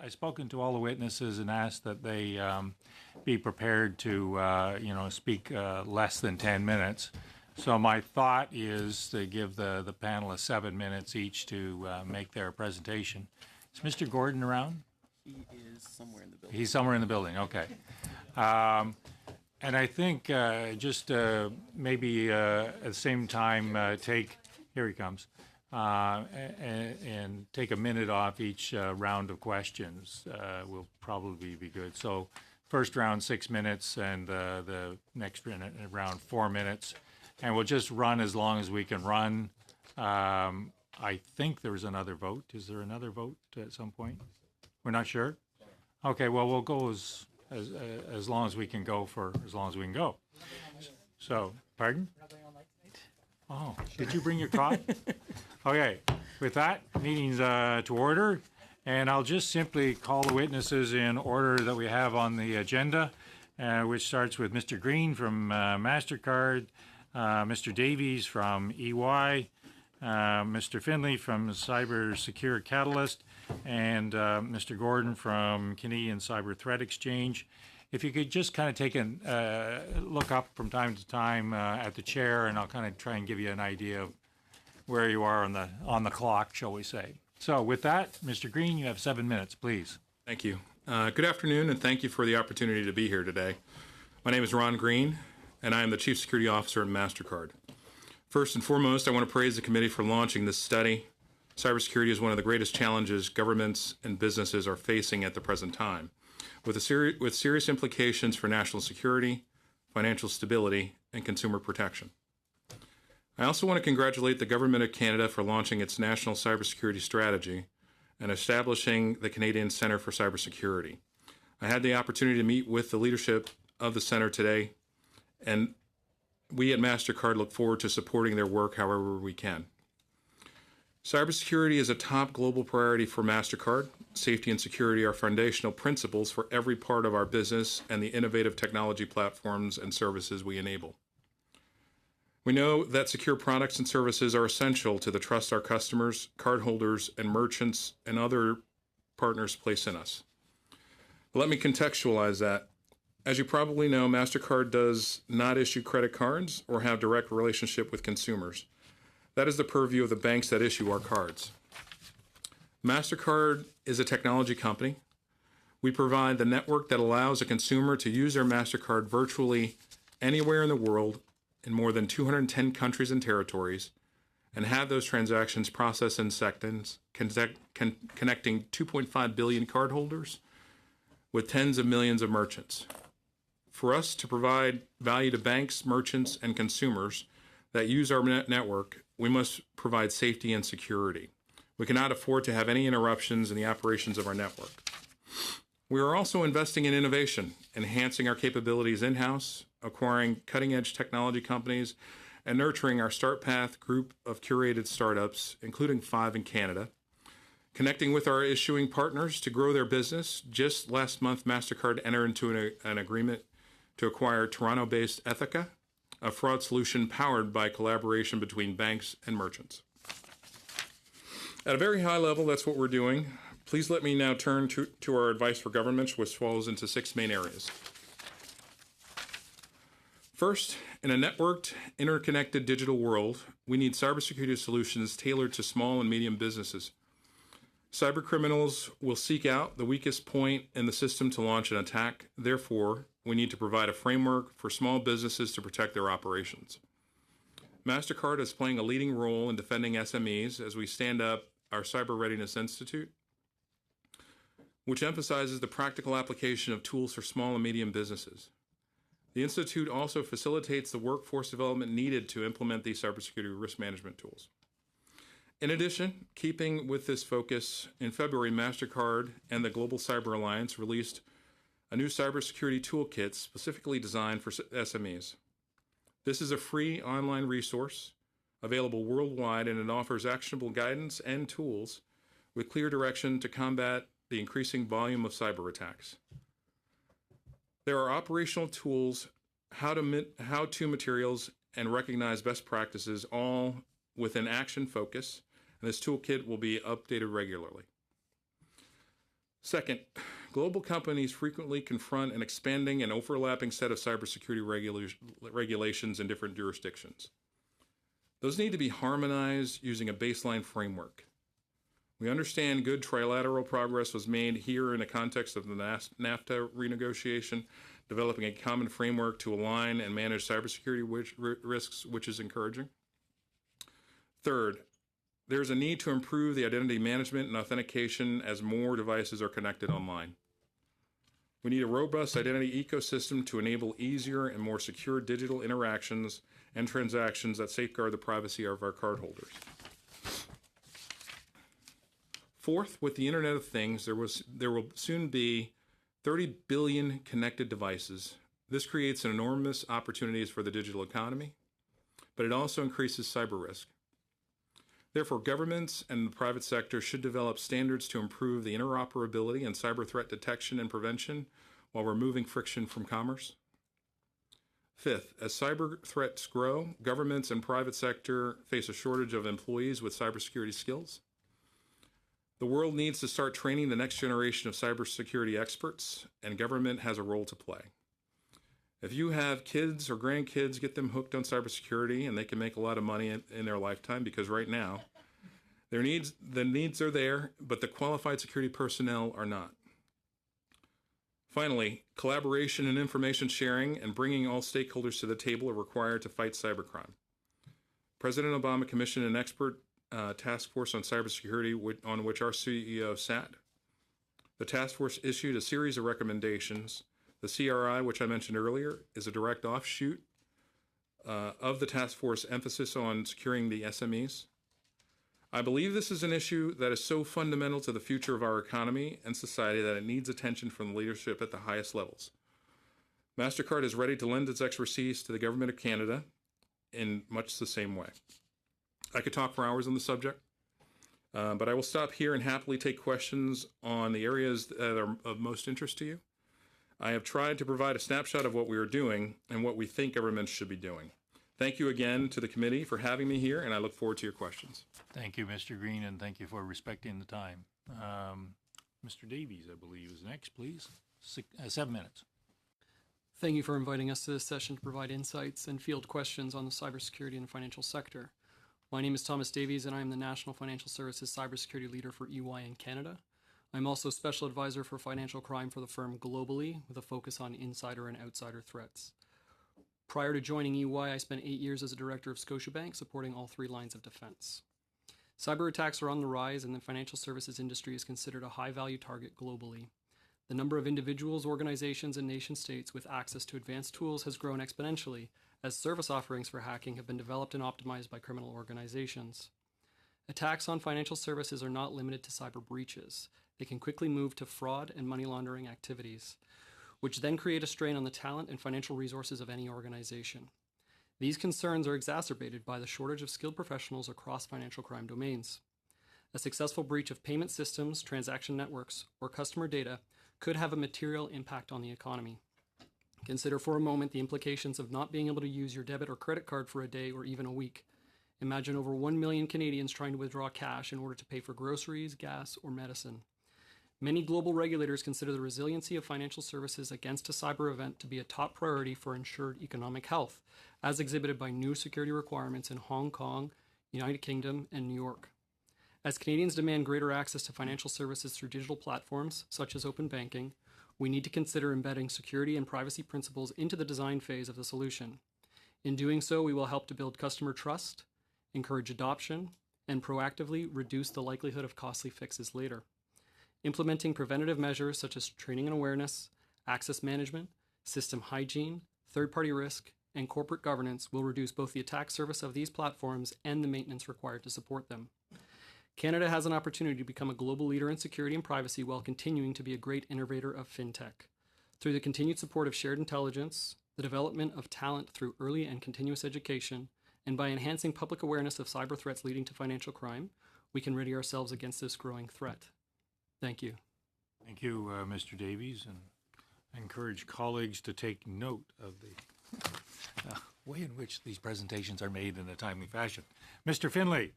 I've spoken to all the witnesses and asked that they be prepared to, speak less than 10 minutes. So my thought is to give the panelists 7 minutes each to make their presentation. Is Mr. Gordon around? He is somewhere in the building. He's somewhere in the building, okay. And I think maybe at the same time here he comes, and take a minute off each round of questions will probably be good. So first round 6 minutes and the next round 4 minutes. And we'll just run as long as we can run. I think there's another vote. Is there another vote at some point? We're not sure? Okay, well, we'll go as long as we can go for as long as we can go. So, pardon? Oh, did you bring your coffee? Okay, with that, meeting's to order. And I'll just simply call the witnesses in order that we have on the agenda, which starts with Mr. Green from MasterCard, Mr. Davies from EY, Mr. Finley from Cyber Secure Catalyst, and Mr. Gordon from Canadian Cyber Threat Exchange. If you could just kind of take a look up from time to time at the chair, and I'll kind of try and give you an idea of where you are on the clock, shall we say. So with that, Mr. Green, you have 7 minutes, please. Thank you. Good afternoon, and thank you for the opportunity to be here today. My name is Ron Green, and I am the Chief Security Officer at MasterCard. First and foremost, I want to praise the committee for launching this study. Cybersecurity is one of the greatest challenges governments and businesses are facing at the present time, with serious implications for national security, financial stability, and consumer protection. I also want to congratulate the Government of Canada for launching its National Cybersecurity Strategy and establishing the Canadian Centre for Cybersecurity. I had the opportunity to meet with the leadership of the Centre today, and we at MasterCard look forward to supporting their work however we can. Cybersecurity is a top global priority for MasterCard. Safety and security are foundational principles for every part of our business and the innovative technology platforms and services we enable. We know that secure products and services are essential to the trust our customers, cardholders, and merchants and other partners place in us. But let me contextualize that. As you probably know, MasterCard does not issue credit cards or have direct relationship with consumers. That is the purview of the banks that issue our cards. MasterCard is a technology company. We provide the network that allows a consumer to use their MasterCard virtually anywhere in the world in more than 210 countries and territories and have those transactions processed in seconds, connecting 2.5 billion cardholders with tens of millions of merchants. For us to provide value to banks, merchants, and consumers that use our network, we must provide safety and security. We cannot afford to have any interruptions in the operations of our network. We are also investing in innovation, enhancing our capabilities in-house, acquiring cutting-edge technology companies, and nurturing our StartPath group of curated startups, including 5 in Canada. Connecting with our issuing partners to grow their business. Just last month, MasterCard entered into an agreement to acquire Toronto-based Ethoca, a fraud solution powered by collaboration between banks and merchants. At a very high level, that's what we're doing. Please let me now turn to our advice for governments, which falls into 6 main areas. First, in a networked, interconnected digital world, we need cybersecurity solutions tailored to small and medium businesses. Cyber criminals will seek out the weakest point in the system to launch an attack. Therefore, we need to provide a framework for small businesses to protect their operations. MasterCard is playing a leading role in defending SMEs as we stand up our Cyber Readiness Institute, which emphasizes the practical application of tools for small and medium businesses. The Institute also facilitates the workforce development needed to implement these cybersecurity risk management tools. In addition, keeping with this focus, in February, MasterCard and the Global Cyber Alliance released a new cybersecurity toolkit specifically designed for SMEs. This is a free online resource available worldwide, and it offers actionable guidance and tools with clear direction to combat the increasing volume of cyber attacks. There are operational tools, how-to materials, and recognize best practices, all with an action focus, and this toolkit will be updated regularly. Second, global companies frequently confront an expanding and overlapping set of cybersecurity regulations in different jurisdictions. Those need to be harmonized using a baseline framework. We understand good trilateral progress was made here in the context of the NAFTA renegotiation, developing a common framework to align and manage cybersecurity risks, which is encouraging. Third, there's a need to improve the identity management and authentication as more devices are connected online. We need a robust identity ecosystem to enable easier and more secure digital interactions and transactions that safeguard the privacy of our cardholders. Fourth, with the Internet of Things, there will soon be 30 billion connected devices. This creates enormous opportunities for the digital economy, but it also increases cyber risk. Therefore, governments and the private sector should develop standards to improve the interoperability and cyber threat detection and prevention while removing friction from commerce. Fifth, as cyber threats grow, governments and private sector face a shortage of employees with cybersecurity skills. The world needs to start training the next generation of cybersecurity experts, and government has a role to play. If you have kids or grandkids, get them hooked on cybersecurity, and they can make a lot of money in their lifetime, because right now, the needs are there, but the qualified security personnel are not. Finally, collaboration and information sharing and bringing all stakeholders to the table are required to fight cybercrime. President Obama commissioned an expert task force on cybersecurity on which our CEO sat. The task force issued a series of recommendations. The CRI, which I mentioned earlier, is a direct offshoot of the task force emphasis on securing the SMEs. I believe this is an issue that is so fundamental to the future of our economy and society that it needs attention from the leadership at the highest levels. MasterCard is ready to lend its expertise to the Government of Canada in much the same way. I could talk for hours on the subject, but I will stop here and happily take questions on the areas that are of most interest to you. I have tried to provide a snapshot of what we are doing and what we think governments should be doing. Thank you again to the committee for having me here, and I look forward to your questions. Thank you, Mr. Green, and thank you for respecting the time. Mr. Davies, I believe, is next, please. 7 minutes. Thank you for inviting us to this session to provide insights and field questions on the cybersecurity and financial sector. My name is Thomas Davies, and I am the National Financial Services Cybersecurity Leader for EY in Canada. I'm also Special Advisor for Financial Crime for the firm globally, with a focus on insider and outsider threats. Prior to joining EY, I spent 8 years as a Director of Scotiabank, supporting all 3 lines of defense. Cyber attacks are on the rise, and the financial services industry is considered a high-value target globally. The number of individuals, organizations, and nation-states with access to advanced tools has grown exponentially, as service offerings for hacking have been developed and optimized by criminal organizations. Attacks on financial services are not limited to cyber breaches. They can quickly move to fraud and money laundering activities, which then create a strain on the talent and financial resources of any organization. These concerns are exacerbated by the shortage of skilled professionals across financial crime domains. A successful breach of payment systems, transaction networks, or customer data could have a material impact on the economy. Consider for a moment the implications of not being able to use your debit or credit card for a day or even a week. Imagine over 1 million Canadians trying to withdraw cash in order to pay for groceries, gas, or medicine. Many global regulators consider the resiliency of financial services against a cyber event to be a top priority for ensured economic health, as exhibited by new security requirements in Hong Kong, United Kingdom, and New York. As Canadians demand greater access to financial services through digital platforms, such as open banking, we need to consider embedding security and privacy principles into the design phase of the solution. In doing so, we will help to build customer trust, encourage adoption, and proactively reduce the likelihood of costly fixes later. Implementing preventative measures such as training and awareness, access management, system hygiene, third-party risk, and corporate governance will reduce both the attack surface of these platforms and the maintenance required to support them. Canada has an opportunity to become a global leader in security and privacy while continuing to be a great innovator of fintech. Through the continued support of shared intelligence, the development of talent through early and continuous education, and by enhancing public awareness of cyber threats leading to financial crime, we can ready ourselves against this growing threat. Thank you. Thank you, Mr. Davies, and I encourage colleagues to take note of the way in which these presentations are made in a timely fashion. Mr. Finlay,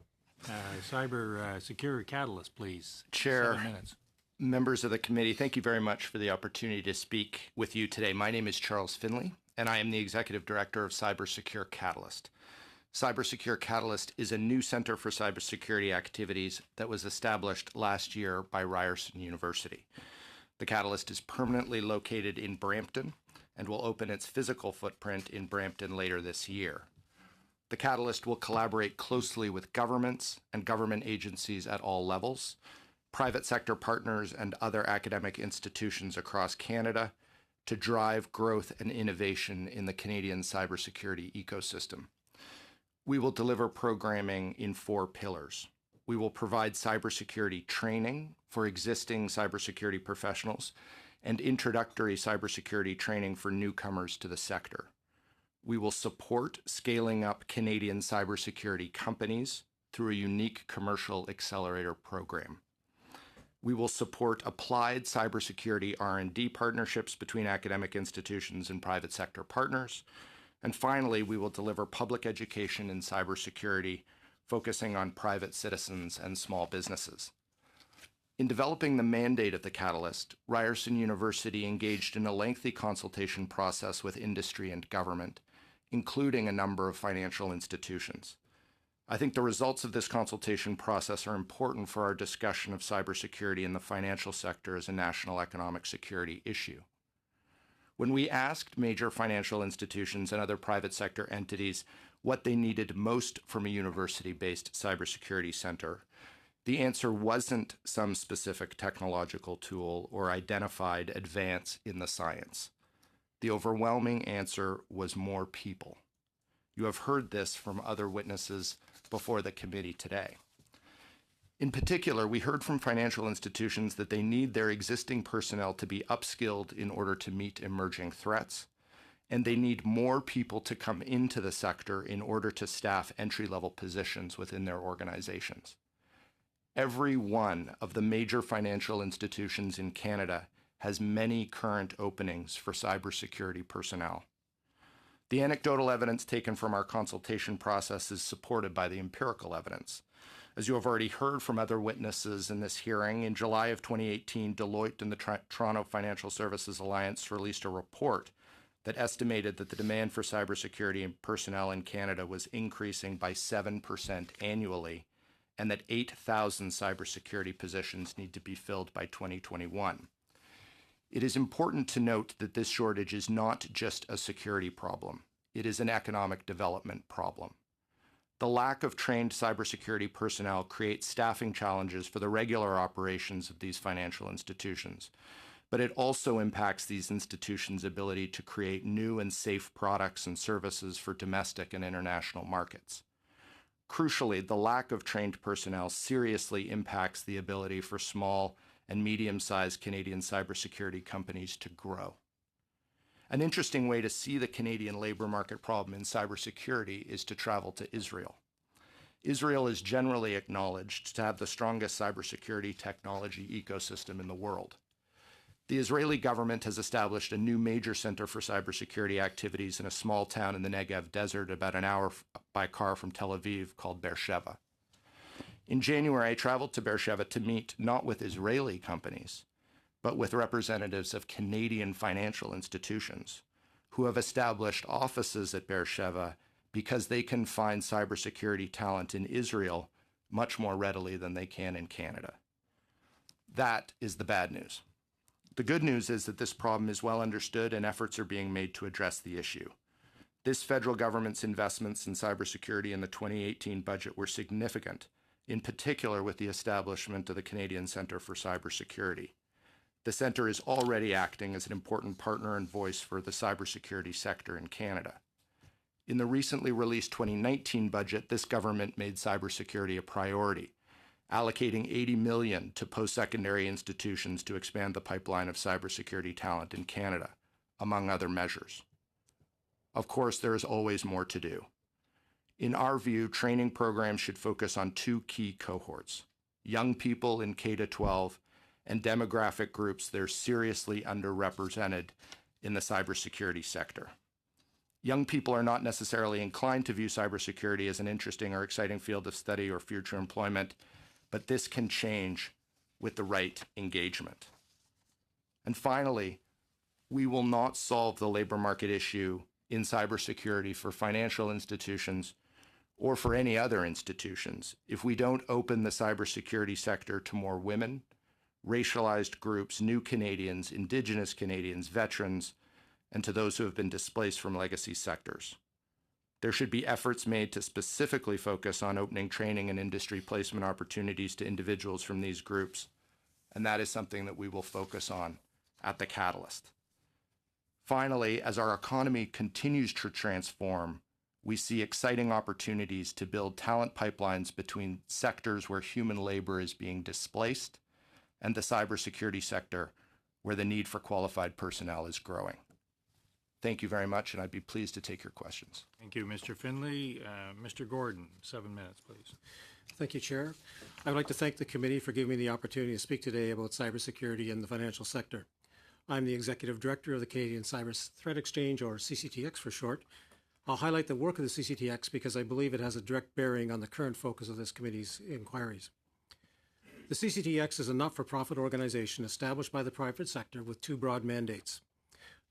Cyber Secure Catalyst, please. Chair. 7 minutes. Members of the committee, thank you very much for the opportunity to speak with you today. My name is Charles Finley, and I am the Executive Director of CyberSecure Catalyst. CyberSecure Catalyst is a new center for cybersecurity activities that was established last year by Ryerson University. The Catalyst is permanently located in Brampton and will open its physical footprint in Brampton later this year. The Catalyst will collaborate closely with governments and government agencies at all levels, private sector partners, and other academic institutions across Canada to drive growth and innovation in the Canadian cybersecurity ecosystem. We will deliver programming in 4 pillars. We will provide cybersecurity training for existing cybersecurity professionals and introductory cybersecurity training for newcomers to the sector. We will support scaling up Canadian cybersecurity companies through a unique commercial accelerator program. We will support applied cybersecurity R&D partnerships between academic institutions and private sector partners. And finally, we will deliver public education in cybersecurity, focusing on private citizens and small businesses. In developing the mandate of the Catalyst, Ryerson University engaged in a lengthy consultation process with industry and government, including a number of financial institutions. I think the results of this consultation process are important for our discussion of cybersecurity in the financial sector as a national economic security issue. When we asked major financial institutions and other private sector entities what they needed most from a university-based cybersecurity center, the answer wasn't some specific technological tool or identified advance in the science. The overwhelming answer was more people. You have heard this from other witnesses before the committee today. In particular, we heard from financial institutions that they need their existing personnel to be upskilled in order to meet emerging threats, and they need more people to come into the sector in order to staff entry-level positions within their organizations. Every one of the major financial institutions in Canada has many current openings for cybersecurity personnel. The anecdotal evidence taken from our consultation process is supported by the empirical evidence. As you have already heard from other witnesses in this hearing, in July of 2018, Deloitte and the Toronto Financial Services Alliance released a report that estimated that the demand for cybersecurity personnel in Canada was increasing by 7% annually, and that 8,000 cybersecurity positions need to be filled by 2021. It is important to note that this shortage is not just a security problem. It is an economic development problem. The lack of trained cybersecurity personnel creates staffing challenges for the regular operations of these financial institutions, but it also impacts these institutions' ability to create new and safe products and services for domestic and international markets. Crucially, the lack of trained personnel seriously impacts the ability for small and medium-sized Canadian cybersecurity companies to grow. An interesting way to see the Canadian labor market problem in cybersecurity is to travel to Israel. Israel is generally acknowledged to have the strongest cybersecurity technology ecosystem in the world. The Israeli government has established a new major center for cybersecurity activities in a small town in the Negev desert about an hour by car from Tel Aviv called Beersheba. In January, I traveled to Beersheba to meet not with Israeli companies, but with representatives of Canadian financial institutions who have established offices at Beersheba because they can find cybersecurity talent in Israel much more readily than they can in Canada. That is the bad news. The good news is that this problem is well understood and efforts are being made to address the issue. This federal government's investments in cybersecurity in the 2018 budget were significant, in particular with the establishment of the Canadian Centre for Cybersecurity. The Centre is already acting as an important partner and voice for the cybersecurity sector in Canada. In the recently released 2019 budget, this government made cybersecurity a priority, allocating $80 million to post-secondary institutions to expand the pipeline of cybersecurity talent in Canada, among other measures. Of course, there is always more to do. In our view, training programs should focus on 2 key cohorts: young people in K-12 and demographic groups that are seriously underrepresented in the cybersecurity sector. Young people are not necessarily inclined to view cybersecurity as an interesting or exciting field of study or future employment, but this can change with the right engagement. And finally, we will not solve the labor market issue in cybersecurity for financial institutions or for any other institutions if we don't open the cybersecurity sector to more women, racialized groups, new Canadians, Indigenous Canadians, veterans, and to those who have been displaced from legacy sectors. There should be efforts made to specifically focus on opening training and industry placement opportunities to individuals from these groups, and that is something that we will focus on at the Catalyst. Finally, as our economy continues to transform, we see exciting opportunities to build talent pipelines between sectors where human labor is being displaced and the cybersecurity sector where the need for qualified personnel is growing. Thank you very much, and I'd be pleased to take your questions. Thank you, Mr. Finley. Mr. Gordon, 7 minutes, please. Thank you, Chair. I would like to thank the committee for giving me the opportunity to speak today about cybersecurity in the financial sector. I'm the Executive Director of the Canadian Cyber Threat Exchange, or CCTX for short. I'll highlight the work of the CCTX because I believe it has a direct bearing on the current focus of this committee's inquiries. The CCTX is a not-for-profit organization established by the private sector with two broad mandates.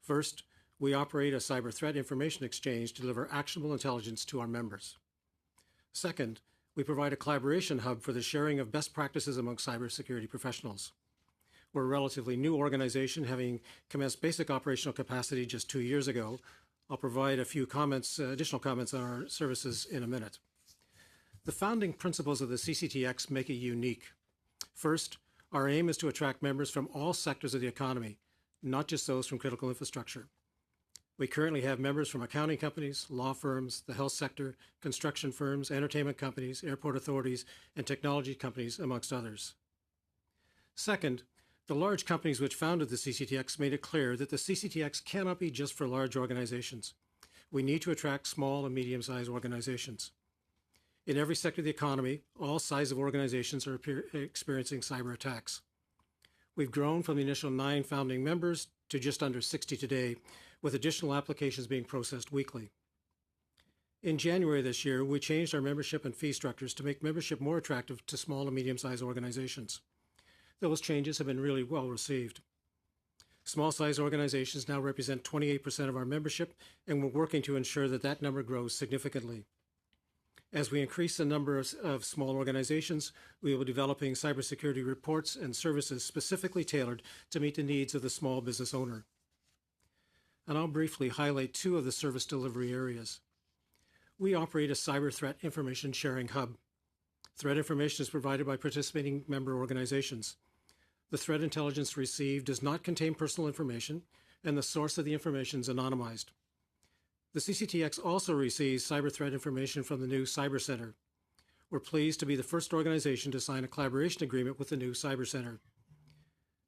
First, we operate a cyber threat information exchange to deliver actionable intelligence to our members. Second, we provide a collaboration hub for the sharing of best practices among cybersecurity professionals. We're a relatively new organization, having commenced basic operational capacity just 2 years ago. I'll provide a few additional comments on our services in a minute. The founding principles of the CCTX make it unique. First, our aim is to attract members from all sectors of the economy, not just those from critical infrastructure. We currently have members from accounting companies, law firms, the health sector, construction firms, entertainment companies, airport authorities, and technology companies, amongst others. Second, the large companies which founded the CCTX made it clear that the CCTX cannot be just for large organizations. We need to attract small and medium-sized organizations. In every sector of the economy, all sizes of organizations are experiencing cyber attacks. We've grown from the initial 9 founding members to just under 60 today, with additional applications being processed weekly. In January this year, we changed our membership and fee structures to make membership more attractive to small and medium-sized organizations. Those changes have been really well received. Small-sized organizations now represent 28% of our membership, and we're working to ensure that that number grows significantly. As we increase the number of small organizations, we will be developing cybersecurity reports and services specifically tailored to meet the needs of the small business owner. And I'll briefly highlight 2 of the service delivery areas. We operate a cyber threat information sharing hub. Threat information is provided by participating member organizations. The threat intelligence received does not contain personal information, and the source of the information is anonymized. The CCTX also receives cyber threat information from the new Cyber Center. We're pleased to be the first organization to sign a collaboration agreement with the new Cyber Center.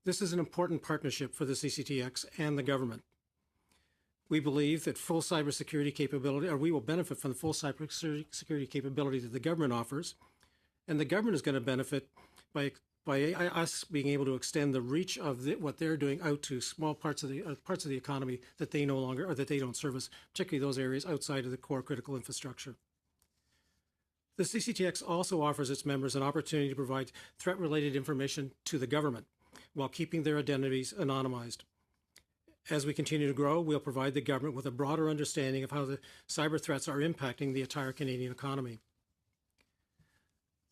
This is an important partnership for the CCTX and the government. We believe that full cybersecurity capability, or we will benefit from the full cybersecurity capability that the government offers, and the government is going to benefit by us being able to extend the reach of what they're doing out to small parts of the economy that they no longer, or that they don't service, particularly those areas outside of the core critical infrastructure. The CCTX also offers its members an opportunity to provide threat-related information to the government while keeping their identities anonymized. As we continue to grow, we'll provide the government with a broader understanding of how the cyber threats are impacting the entire Canadian economy.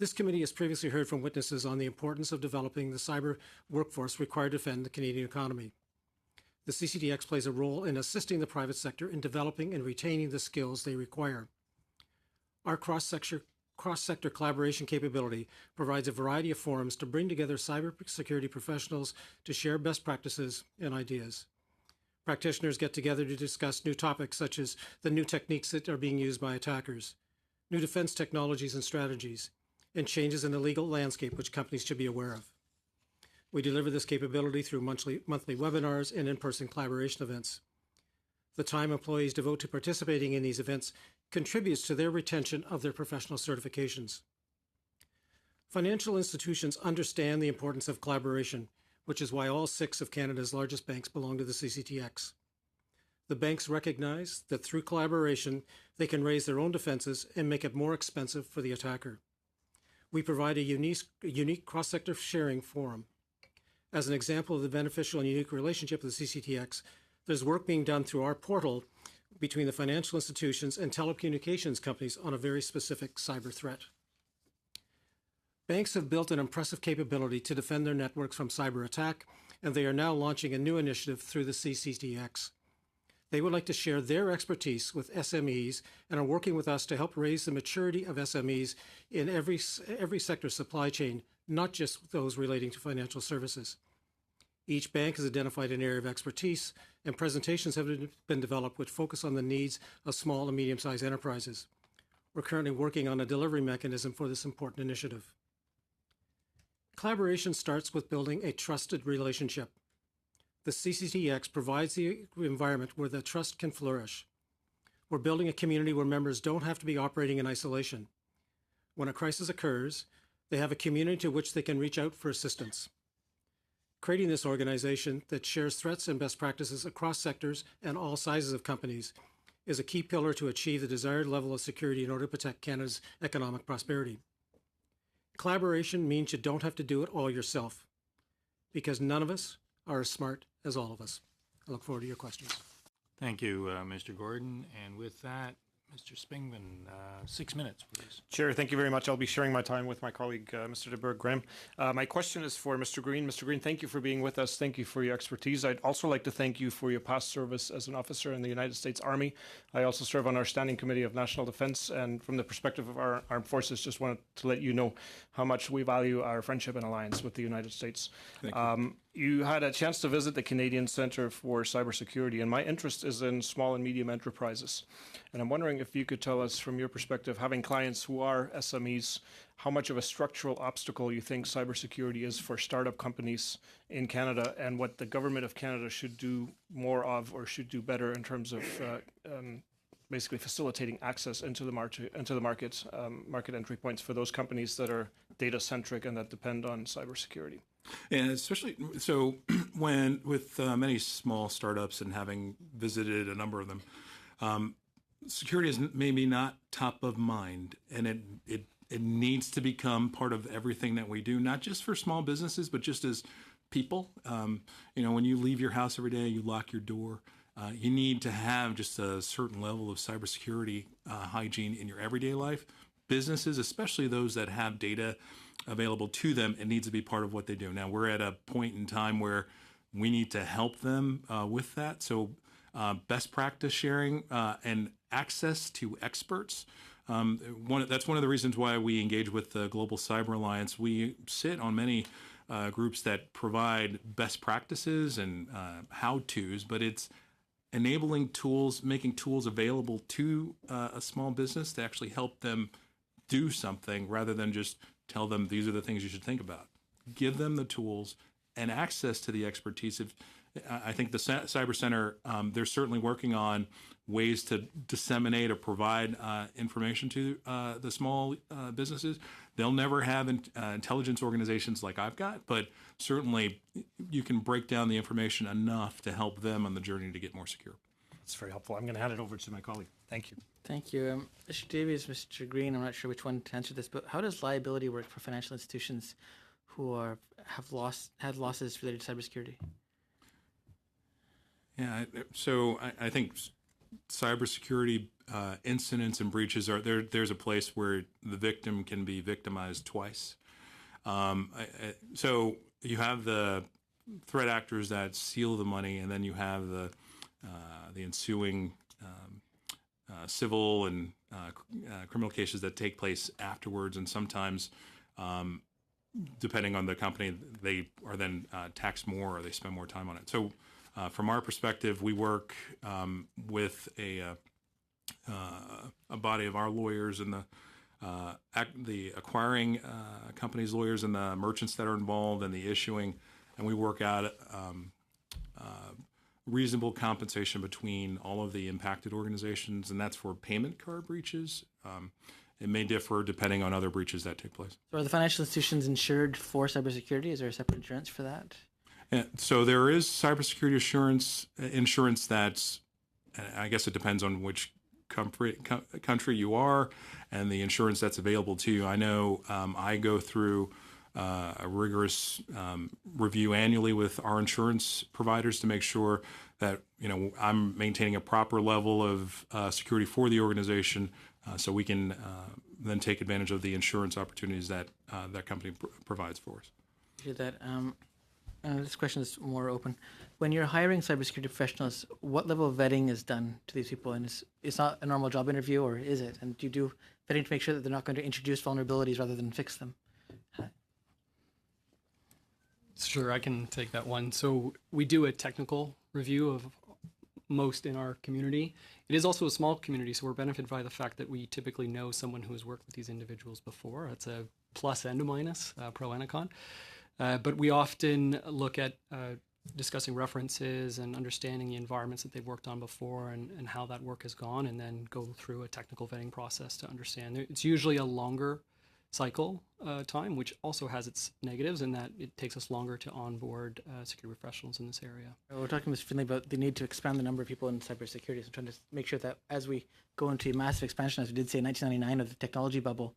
This committee has previously heard from witnesses on the importance of developing the cyber workforce required to defend the Canadian economy. The CCTX plays a role in assisting the private sector in developing and retaining the skills they require. Our cross-sector collaboration capability provides a variety of forums to bring together cybersecurity professionals to share best practices and ideas. Practitioners get together to discuss new topics such as the new techniques that are being used by attackers, new defense technologies and strategies, and changes in the legal landscape which companies should be aware of. We deliver this capability through monthly webinars and in-person collaboration events. The time employees devote to participating in these events contributes to their retention of their professional certifications. Financial institutions understand the importance of collaboration, which is why all 6 of Canada's largest banks belong to the CCTX. The banks recognize that through collaboration, they can raise their own defenses and make it more expensive for the attacker. We provide a unique cross-sector sharing forum. As an example of the beneficial and unique relationship with the CCTX, there's work being done through our portal between the financial institutions and telecommunications companies on a very specific cyber threat. Banks have built an impressive capability to defend their networks from cyber attack, and they are now launching a new initiative through the CCTX. They would like to share their expertise with SMEs and are working with us to help raise the maturity of SMEs in every sector supply chain, not just those relating to financial services. Each bank has identified an area of expertise, and presentations have been developed which focus on the needs of small and medium-sized enterprises. We're currently working on a delivery mechanism for this important initiative. Collaboration starts with building a trusted relationship. The CCTX provides the environment where the trust can flourish. We're building a community where members don't have to be operating in isolation. When a crisis occurs, they have a community to which they can reach out for assistance. Creating this organization that shares threats and best practices across sectors and all sizes of companies is a key pillar to achieve the desired level of security in order to protect Canada's economic prosperity. Collaboration means you don't have to do it all yourself, because none of us are as smart as all of us. I look forward to your questions. Thank you, Mr. Gordon. And with that, Mr. Spingman, 6 minutes, please. Chair, thank you very much. I'll be sharing my time with my colleague, Mr. de Burgh-Graham. My question is for Mr. Green. Mr. Green, thank you for being with us. Thank you for your expertise. I'd also like to thank you for your past service as an officer in the United States Army. I also serve on our Standing Committee of National Defense, and from the perspective of our armed forces, just wanted to let you know how much we value our friendship and alliance with the United States. Thank you. You had a chance to visit the Canadian Centre for Cybersecurity, and my interest is in small and medium enterprises. And I'm wondering if you could tell us, from your perspective, having clients who are SMEs, how much of a structural obstacle you think cybersecurity is for startup companies in Canada, and what the government of Canada should do more of or should do better in terms of basically facilitating access into the market, market entry points for those companies that are data centric and that depend on cybersecurity. And especially so when with many small startups and having visited a number of them, security is maybe not top of mind, and it needs to become part of everything that we do, not just for small businesses, but just as people. When you leave your house every day, you lock your door. You need to have just a certain level of cybersecurity hygiene in your everyday life. Businesses, especially those that have data available to them, it needs to be part of what they do. Now, we're at a point in time where we need to help them with that. So best practice sharing and access to experts. That's one of the reasons why we engage with the Global Cyber Alliance. We sit on many groups that provide best practices and how-tos, but it's enabling tools, making tools available to a small business to actually help them do something rather than just tell them these are the things you should think about. Give them the tools and access to the expertise. I think the Cyber Center, they're certainly working on ways to disseminate or provide information to the small businesses. They'll never have intelligence organizations like I've got, but certainly you can break down the information enough to help them on the journey to get more secure. That's very helpful. I'm going to hand it over to my colleague. Thank you. Thank you. Mr. Davies, Mr. Green, I'm not sure which one to answer this, but how does liability work for financial institutions who had losses related to cybersecurity? Yeah, so I think cybersecurity incidents and breaches are there. There's a place where the victim can be victimized twice. So you have the threat actors that steal the money, and then you have the ensuing civil and criminal cases that take place afterwards, and sometimes, depending on the company, they are then taxed more or they spend more time on it. So. From our perspective, we work with a body of our lawyers and the acquiring companies' lawyers and the merchants that are involved and the issuing, and we work out reasonable compensation between all of the impacted organizations, and that's for payment card breaches. It may differ depending on other breaches that take place. So are the financial institutions insured for cybersecurity? Is there a separate insurance for that? So there is cybersecurity insurance that's, I guess it depends on which country you are and the insurance that's available to you. I know I go through a rigorous review annually with our insurance providers to make sure that I'm maintaining a proper level of security for the organization, so we can then take advantage of the insurance opportunities that that company provides for us. Hear that. This question is more open. When you're hiring cybersecurity professionals, what level of vetting is done to these people? And it's not a normal job interview, or is it? And do you do vetting to make sure that they're not going to introduce vulnerabilities rather than fix them? Sure, I can take that one. So we do a technical review of most in our community. It is also a small community, so we're benefited by the fact that we typically know someone who has worked with these individuals before. That's a plus and a minus, pro and a con. But we often look at discussing references and understanding the environments that they've worked on before and how that work has gone, and then go through a technical vetting process to understand. It's usually a longer cycle time, which also has its negatives in that it takes us longer to onboard security professionals in this area. We're talking, Mr. Finley, about the need to expand the number of people in cybersecurity. So I'm trying to make sure that as we go into massive expansion, as we did say in 1999 of the technology bubble,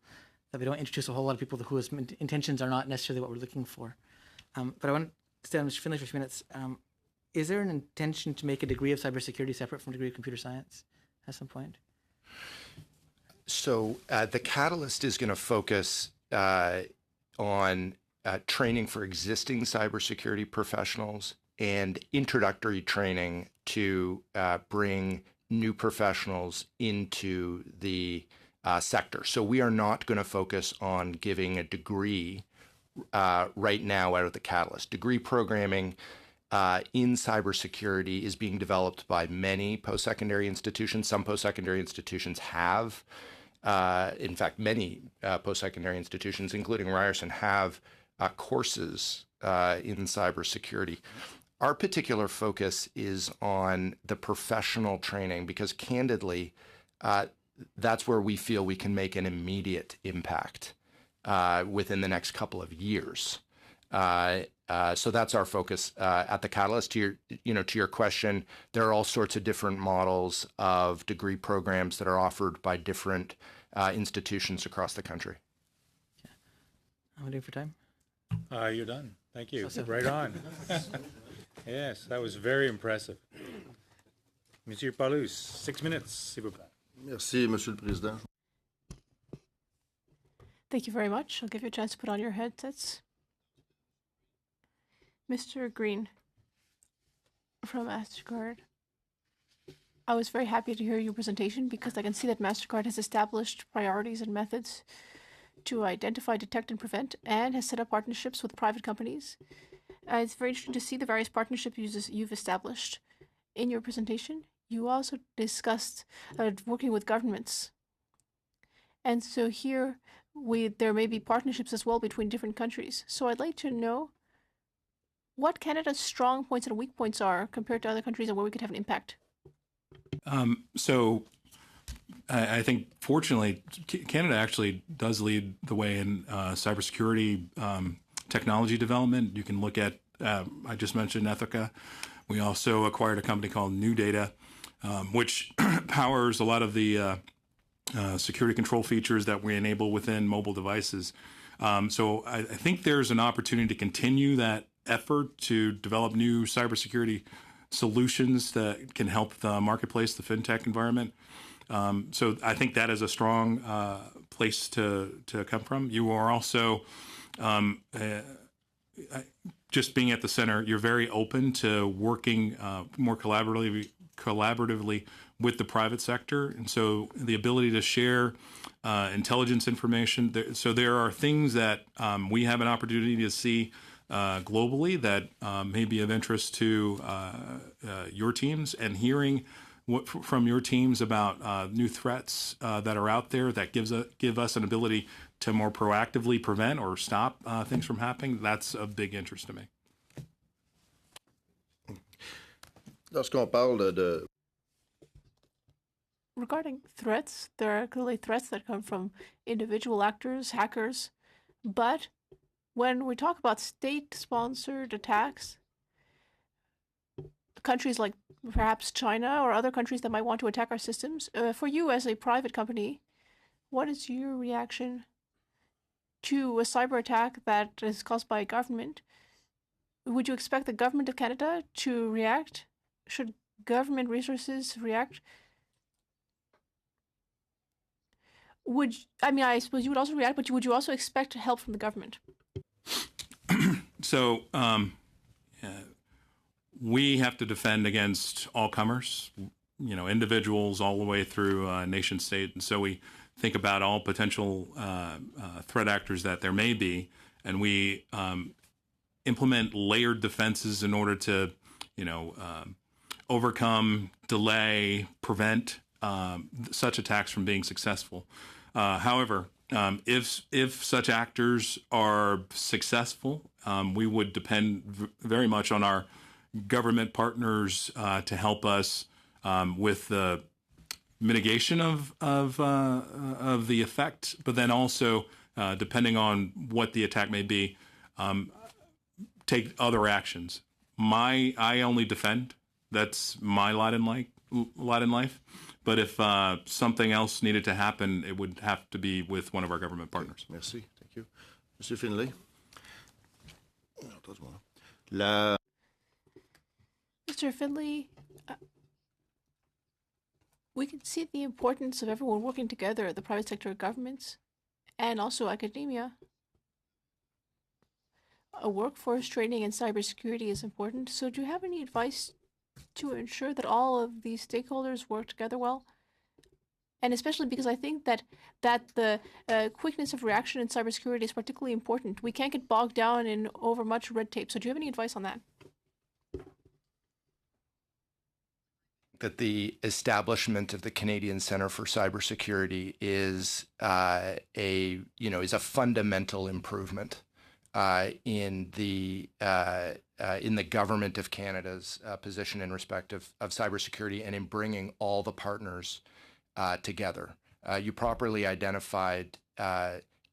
that we don't introduce a whole lot of people whose intentions are not necessarily what we're looking for. But I want to stay on Mr. Finley for a few minutes. Is there an intention to make a degree of cybersecurity separate from a degree of computer science at some point? So the Catalyst is going to focus on training for existing cybersecurity professionals and introductory training to bring new professionals into the sector. So we are not going to focus on giving a degree right now out of the Catalyst. Degree programming in cybersecurity is being developed by many post-secondary institutions. Some post-secondary institutions have, in fact, many post-secondary institutions, including Ryerson, have courses in cybersecurity. Our particular focus is on the professional training because, candidly, that's where we feel we can make an immediate impact within the next couple of years. So that's our focus at the Catalyst. To your question, there are all sorts of different models of degree programs that are offered by different institutions across the country. How are we doing for time? You're done. Thank you. Right on. Yes, that was very impressive. Monsieur Paulus, 6 minutes, s'il vous plaît. Merci, Monsieur le Président. Thank you very much. I'll give you a chance to put on your headsets. Mr. Green from MasterCard. I was very happy to hear your presentation because I can see that MasterCard has established priorities and methods to identify, detect, and prevent, and has set up partnerships with private companies. It's very interesting to see the various partnerships you've established. In your presentation, you also discussed working with governments. And so here, there may be partnerships as well between different countries. So I'd like to know what Canada's strong points and weak points are compared to other countries and where we could have an impact. So I think, fortunately, Canada actually does lead the way in cybersecurity technology development. You can look at, I just mentioned Ethica. We also acquired a company called NuData, which powers a lot of the security control features that we enable within mobile devices. So I think there's an opportunity to continue that effort to develop new cybersecurity solutions that can help the marketplace, the fintech environment. So I think that is a strong place to come from. You are also, just being at the center, you're very open to working more collaboratively with the private sector. And so the ability to share intelligence information. So there are things that we have an opportunity to see globally that may be of interest to your teams, and hearing from your teams about new threats that are out there that give us an ability to more proactively prevent or stop things from happening. That's of big interest to me. Lorsqu'on parle de Regarding threats, there are clearly threats that come from individual actors, hackers, but when we talk about state-sponsored attacks, countries like perhaps China or other countries that might want to attack our systems. For you as a private company, what is your reaction to a cyber attack that is caused by a government? Would you expect the government of Canada to react? Should government resources react? I suppose you would also react, but would you also expect help from the government? So we have to defend against all comers, individuals all the way through nation state. And so we think about all potential threat actors that there may be, and we implement layered defenses in order to, overcome, delay, prevent such attacks from being successful. However, if such actors are successful, we would depend very much on our government partners to help us with the mitigation of the effect, but then also, depending on what the attack may be, take other actions. I only defend. That's my lot in life. But if something else needed to happen, it would have to be with one of our government partners. Merci. Thank you. Monsieur Finlay. Mr. Finley, we can see the importance of everyone working together, the private sector, governments, and also academia. A workforce training in cybersecurity is important. So do you have any advice to ensure that all of these stakeholders work together well? And especially because I think that the quickness of reaction in cybersecurity is particularly important. We can't get bogged down in over much red tape. So do you have any advice on that? That the establishment of the Canadian Centre for Cybersecurity is is a fundamental improvement in the government of Canada's position in respect of cybersecurity and in bringing all the partners together. You properly identified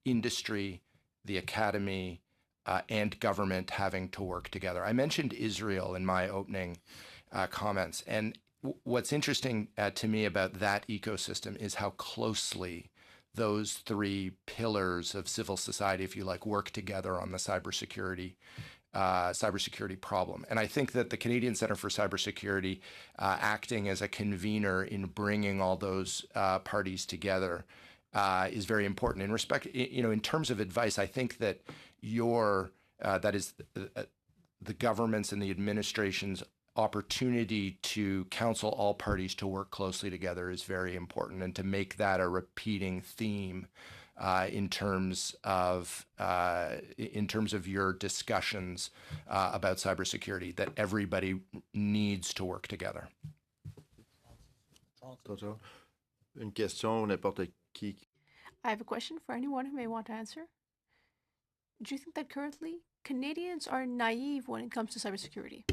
industry, the academy, and government having to work together. I mentioned Israel in my opening comments, and what's interesting to me about that ecosystem is how closely those three pillars of civil society, if you like, work together on the cybersecurity problem. And I think that the Canadian Centre for Cybersecurity, acting as a convener in bringing all those parties together, is very important. In respect, in terms of advice, I think that that is the government's and the administration's opportunity to counsel all parties to work closely together is very important, and to make that a repeating theme in terms of your discussions about cybersecurity, that everybody needs to work together. Une question, n'importe qui. I have a question for anyone who may want to answer. Do you think that currently Canadians are naive when it comes to cybersecurity?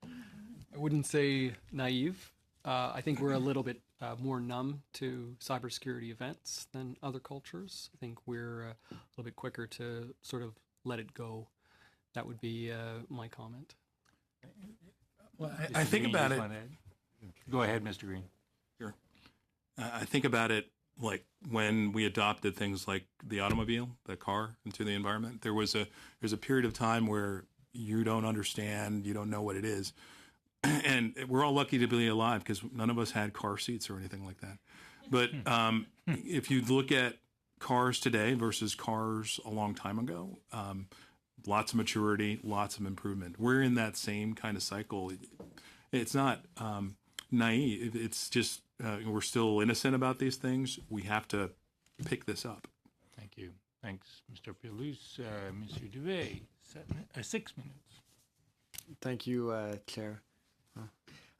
I wouldn't say naive. I think we're a little bit more numb to cybersecurity events than other cultures. I think we're a little bit quicker to sort of let it go. That would be my comment. Well, I think about it. Go ahead, Mr. Green. Sure. I think about it like when we adopted things like the automobile, the car, into the environment. There's a period of time where you don't understand, you don't know what it is. And we're all lucky to be alive because none of us had car seats or anything like that. But if you look at cars today versus cars a long time ago, lots of maturity, lots of improvement. We're in that same kind of cycle. It's not naive. It's just we're still innocent about these things. We have to pick this up. Thank you. Thanks, Mr. Pelous. Monsieur Duvet, 6 minutes. Thank you, Chair.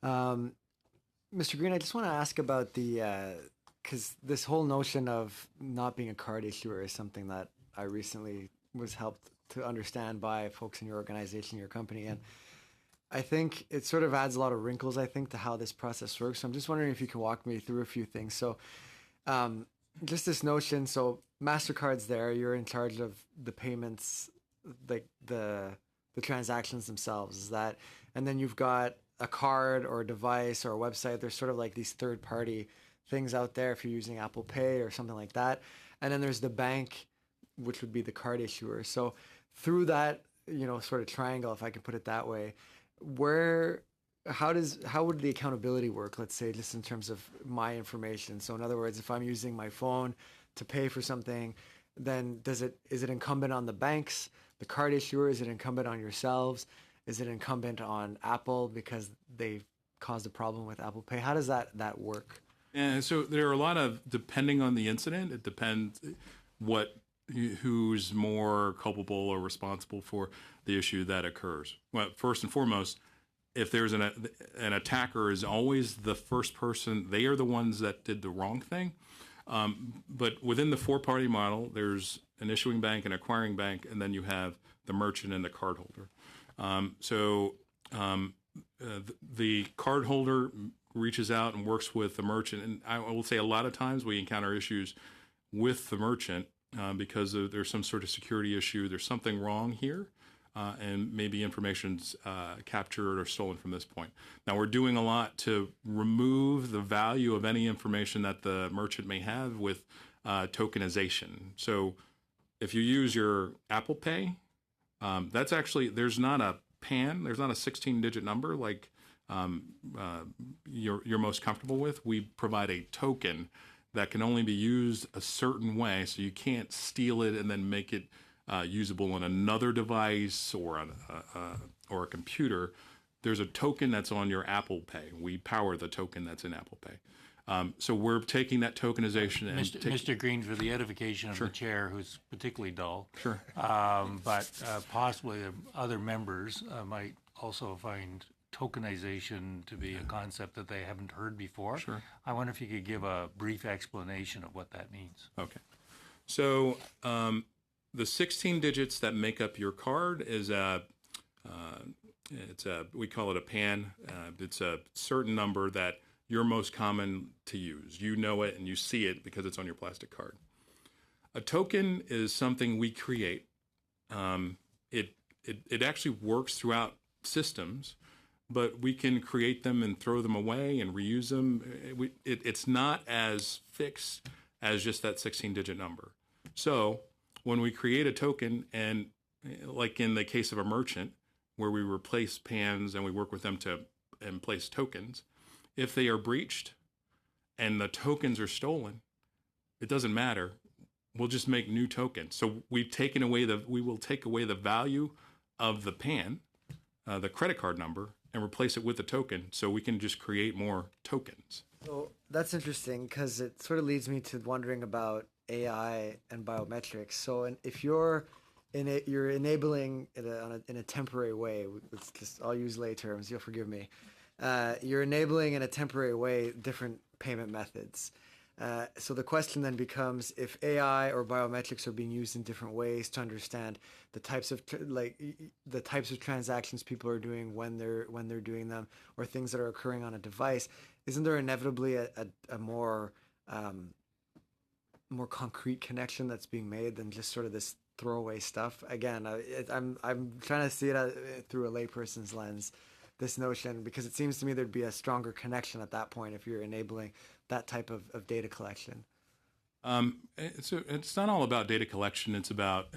Mr. Green, I just want to ask about because this whole notion of not being a card issuer is something that I recently was helped to understand by folks in your organization, your company, and I think it sort of adds a lot of wrinkles, I think, to how this process works. So I'm just wondering if you can walk me through a few things. So just this notion, so MasterCard's there, you're in charge of the payments, like the the transactions themselves. Is that, and then you've got a card or a device or a website. There's sort of like these third party things out there if you're using Apple Pay or something like that. And then there's the bank, which would be the card issuer. So through that, sort of triangle, if I can put it that way, how would the accountability work? Let's say just in terms of my information. So in other words, if I'm using my phone to pay for something, then is it incumbent on the banks, the card issuer? Is it incumbent on yourselves? Is it incumbent on Apple because they caused a problem with Apple Pay? How does that work? And so there are a lot of, depending on the incident, it depends who's more culpable or responsible for the issue that occurs. Well, first and foremost, if there's an attacker is always the first person, they are the ones that did the wrong thing. But within the four-party model, there's an issuing bank, an acquiring bank, and then you have the merchant and the cardholder. The cardholder reaches out and works with the merchant. And I will say a lot of times we encounter issues with the merchant because there's some sort of security issue. There's something wrong here. And maybe information's captured or stolen from this point. Now, we're doing a lot to remove the value of any information that the merchant may have with tokenization. So if you use your Apple Pay, that's actually, there's not a PAN, there's not a 16-digit number like you're most comfortable with. We provide a token that can only be used a certain way, so you can't steal it and then make it usable on another device or on or a computer. There's a token that's on your Apple Pay. We power the token that's in Apple Pay. So we're taking that tokenization and Mr. Green, for the edification of the chair, who's particularly dull, Sure. But possibly other members might also find tokenization to be a concept that they haven't heard before. Sure. I wonder if you could give a brief explanation of what that means. Okay. So the 16 digits that make up your card is we call it a PAN. It's a certain number that you're most common to use. You know it and you see it because it's on your plastic card. A token is something we create. It actually works throughout systems, but we can create them and throw them away and reuse them. It's not as fixed as just that 16-digit number. So when we create a token, and like in the case of a merchant, where we replace PANs and we work with them to place tokens, if they are breached and the tokens are stolen, it doesn't matter. We'll just make new tokens. So we will take away the value of the PAN, the credit card number, and replace it with a token, so we can just create more tokens. So that's interesting because it sort of leads me to wondering about AI and biometrics. So if you're enabling it in a temporary way, I'll use lay terms, you'll forgive me. You're enabling in a temporary way different payment methods. So the question then becomes, if AI or biometrics are being used in different ways to understand the types of transactions people are doing when they're doing them, or things that are occurring on a device, isn't there inevitably a more concrete connection that's being made than just sort of this throwaway stuff? Again, I'm trying to see it through a layperson's lens, this notion, because it seems to me there'd be a stronger connection at that point if you're enabling that type of data collection. So it's not all about data collection. It's about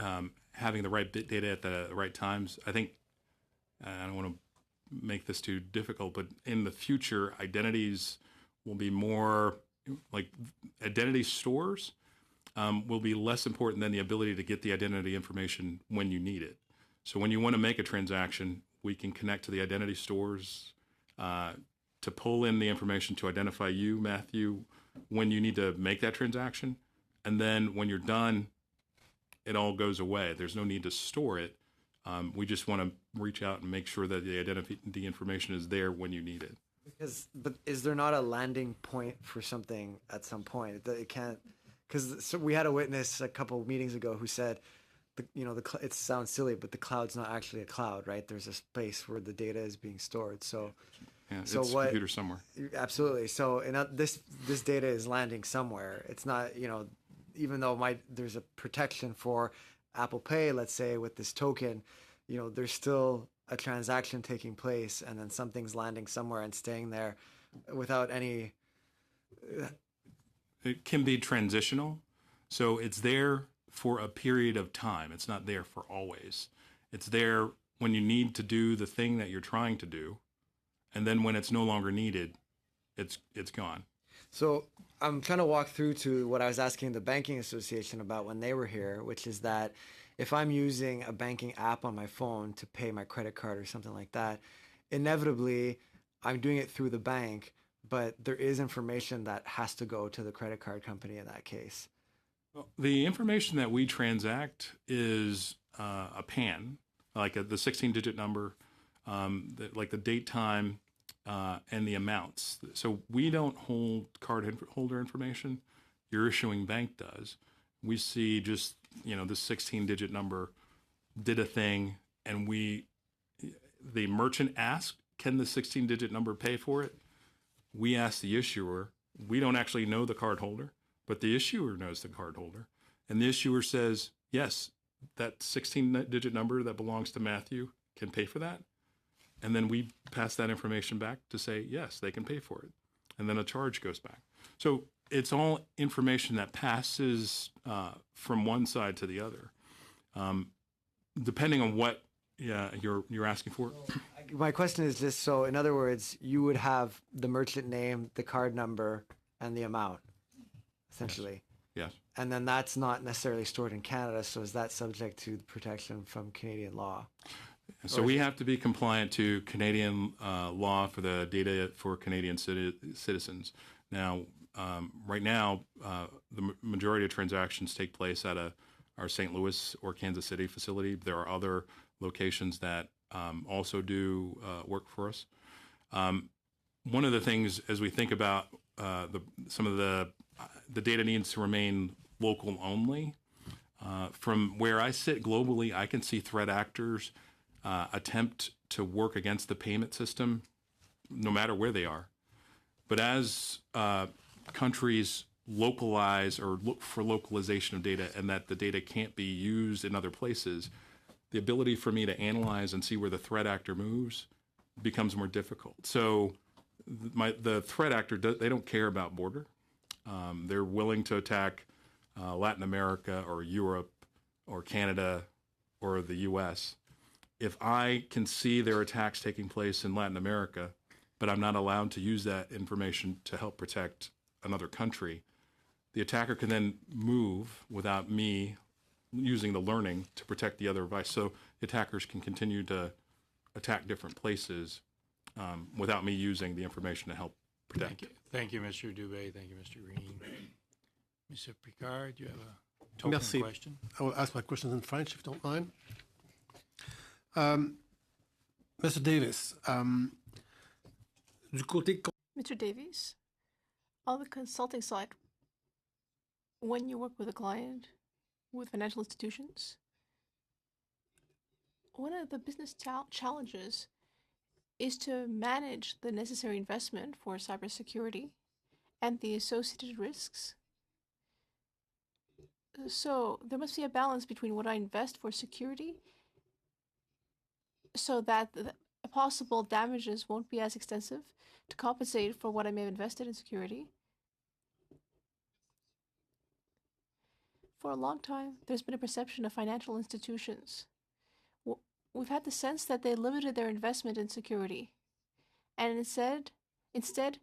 having the right data at the right times. I think, I don't want to make this too difficult, but in the future, identities will be more like identity stores will be less important than the ability to get the identity information when you need it. So when you want to make a transaction, we can connect to the identity stores to pull in the information to identify you, Matthew, when you need to make that transaction. And then when you're done, it all goes away. There's no need to store it. We just want to reach out and make sure that the information is there when you need it. But is there not a landing point for something at some point? It can't, because we had a witness a couple of meetings ago who said, it sounds silly, but the cloud's not actually a cloud, right? There's a space where the data is being stored. So, yeah, it's a computer somewhere. Absolutely. So, this data is landing somewhere. It's not, even though there's a protection for Apple Pay, let's say, with this token, there's still a transaction taking place, and then something's landing somewhere and staying there without any. It can be transitional. So it's there for a period of time. It's not there for always. It's there when you need to do the thing that you're trying to do. And then when it's no longer needed, it's gone. So I'm trying to walk through to what I was asking the Banking Association about when they were here, which is that if I'm using a banking app on my phone to pay my credit card or something like that, inevitably I'm doing it through the bank, but there is information that has to go to the credit card company in that case. Well, the information that we transact is a PAN, like the 16-digit number, like the date, time, and the amounts. So we don't hold card holder information. Your issuing bank does. We see just, this 16-digit number did a thing, and the merchant asked, can the 16-digit number pay for it? We ask the issuer. We don't actually know the card holder, but the issuer knows the card holder. And the issuer says, yes, that 16-digit number that belongs to Matthew can pay for that. And then we pass that information back to say, yes, they can pay for it. And then a charge goes back. So it's all information that passes from one side to the other, depending on what you're asking for. My question is just, so in other words, you would have the merchant name, the card number, and the amount, essentially. Yes. And then that's not necessarily stored in Canada, so is that subject to protection from Canadian law? So we have to be compliant to Canadian law for the data for Canadian citizens. Now, right now, the majority of transactions take place at our St. Louis or Kansas City facility. There are other locations that also do work for us. One of the things, as we think about some of the data needs to remain local only. From where I sit globally, I can see threat actors attempt to work against the payment system, no matter where they are. But as countries localize or look for localization of data, and that the data can't be used in other places, the ability for me to analyze and see where the threat actor moves becomes more difficult. So the threat actor, they don't care about border. They're willing to attack Latin America or Europe or Canada or the US. If I can see their attacks taking place in Latin America, but I'm not allowed to use that information to help protect another country, the attacker can then move without me using the learning to protect the other device. So the attackers can continue to attack different places without me using the information to help protect. Thank you, Mr. Dubé. Thank you, Mr. Green. Mr. Picard, you have a token Merci. question? I will ask my questions in French, if you don't mind. Mr. Davis, du côté... Mr. Davies, on the consulting side, when you work with a client, with financial institutions, one of the business challenges is to manage the necessary investment for cybersecurity and the associated risks. So there must be a balance between what I invest for security so that the possible damages won't be as extensive to compensate for what I may have invested in security. For a long time, there's been a perception of financial institutions. We've had the sense that they limited their investment in security and instead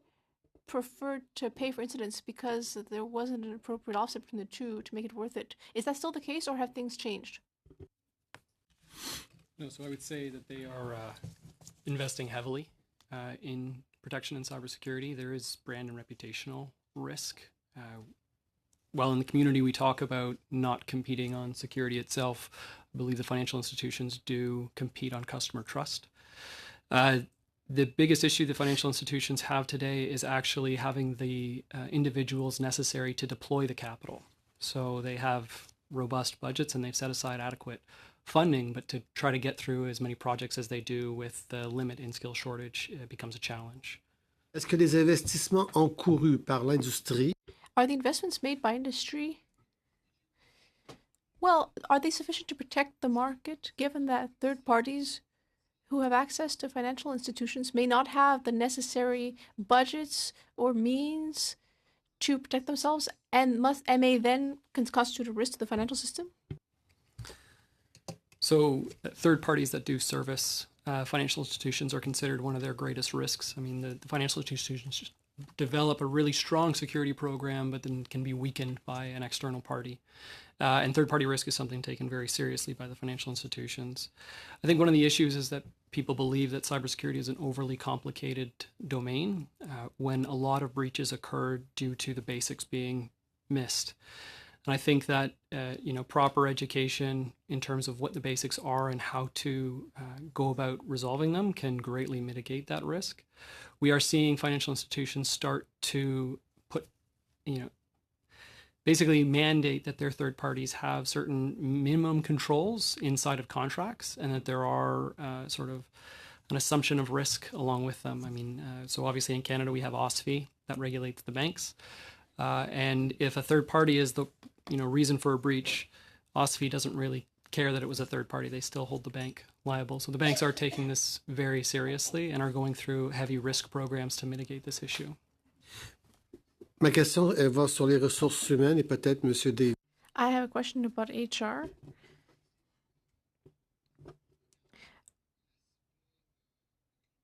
preferred to pay for incidents because there wasn't an appropriate offset between the two to make it worth it. Is that still the case, or have things changed? No, so I would say that they are investing heavily in protection and cybersecurity. There is brand and reputational risk. While in the community we talk about not competing on security itself, I believe the financial institutions do compete on customer trust. The biggest issue the financial institutions have today is actually having the individuals necessary to deploy the capital. So they have robust budgets and they've set aside adequate funding, but to try to get through as many projects as they do with the limit in skill shortage, it becomes a challenge. Est-ce que les investissements encourus par l'industrie Are the investments made by industry? Well, are they sufficient to protect the market, given that third parties who have access to financial institutions may not have the necessary budgets or means to protect themselves and may then constitute a risk to the financial system? So third parties that do service financial institutions are considered one of their greatest risks. I mean, the financial institutions develop a really strong security program, but then can be weakened by an external party. And third-party risk is something taken very seriously by the financial institutions. I think one of the issues is that people believe that cybersecurity is an overly complicated domain when a lot of breaches occur due to the basics being missed. And I think that proper education in terms of what the basics are and how to go about resolving them can greatly mitigate that risk. We are seeing financial institutions start to put, basically mandate that their third parties have certain minimum controls inside of contracts, and that there are sort of an assumption of risk along with them. I mean, so obviously in Canada we have OSFI that regulates the banks, and if a third party is the reason for a breach, OSFI doesn't really care that it was a third party. They still hold the bank liable. So the banks are taking this very seriously and are going through heavy risk programs to mitigate this issue. Ma question elle va sur les ressources humaines et peut-être Monsieur Davis. I have a question about HR.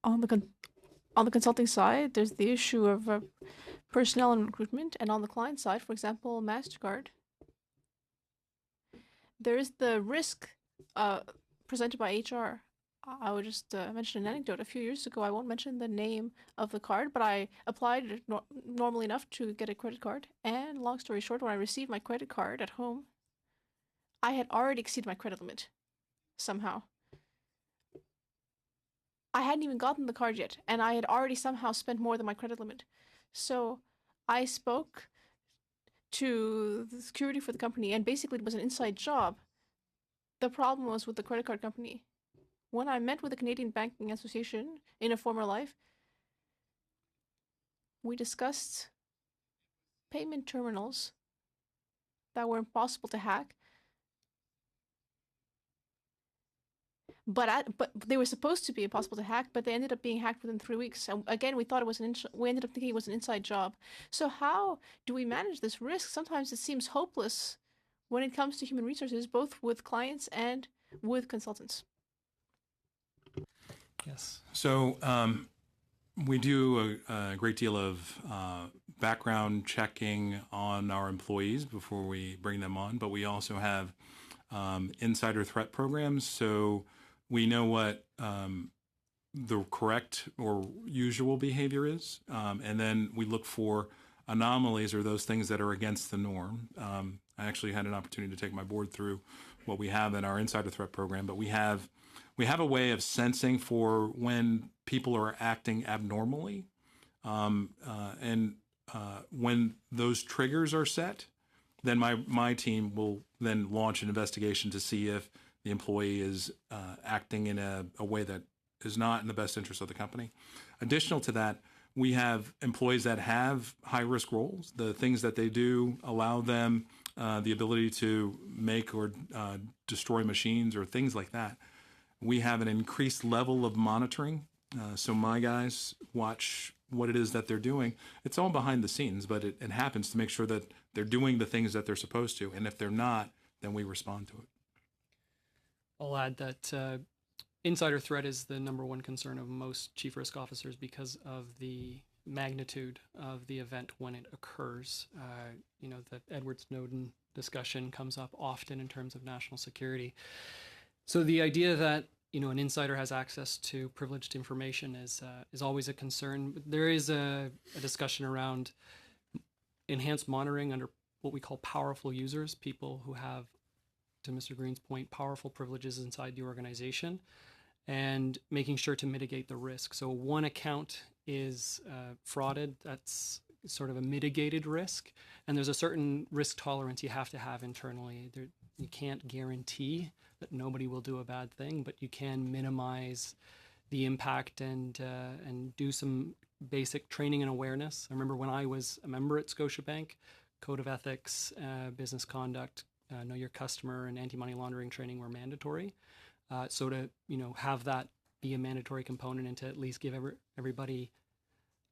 On the consulting side, there's the issue of personnel and recruitment, and on the client side, for example, MasterCard, there is the risk presented by HR. I would just mention an anecdote. A few years ago, I won't mention the name of the card, but I applied normally enough to get a credit card. And long story short, when I received my credit card at home, I had already exceeded my credit limit somehow. I hadn't even gotten the card yet, and I had already somehow spent more than my credit limit. So I spoke to the security for the company, and basically it was an inside job. The problem was with the credit card company. When I met with the Canadian Banking Association in a former life, we discussed payment terminals that were impossible to hack. But they were supposed to be impossible to hack, but they ended up being hacked within 3 weeks. And again, we thought it was we ended up thinking it was an inside job. So how do we manage this risk? Sometimes it seems hopeless when it comes to human resources, both with clients and with consultants. Yes. So we do a great deal of background checking on our employees before we bring them on, but we also have insider threat programs. So we know what the correct or usual behavior is, and then we look for anomalies or those things that are against the norm. I actually had an opportunity to take my board through what we have in our insider threat program, but we have a way of sensing for when people are acting abnormally, and when those triggers are set, then my team will then launch an investigation to see if the employee is acting in a way that is not in the best interest of the company. Additional to that, we have employees that have high-risk roles. The things that they do allow them the ability to make or destroy machines or things like that. We have an increased level of monitoring. So my guys watch what it is that they're doing. It's all behind the scenes, but it happens to make sure that they're doing the things that they're supposed to. And if they're not, then we respond to it. I'll add that insider threat is the number one concern of most chief risk officers because of the magnitude of the event when it occurs. The Edward Snowden discussion comes up often in terms of national security. So the idea that an insider has access to privileged information is always a concern. But there is a discussion around enhanced monitoring under what we call powerful users, people who have, to Mr. Green's point, powerful privileges inside the organization, and making sure to mitigate the risk. So one account is frauded, that's sort of a mitigated risk, and there's a certain risk tolerance you have to have internally. You can't guarantee that nobody will do a bad thing, but you can minimize the impact and do some basic training and awareness. I remember when I was a member at Scotiabank, code of ethics, business conduct, know your customer and anti-money laundering training were mandatory. So to, have that be a mandatory component and to at least give everybody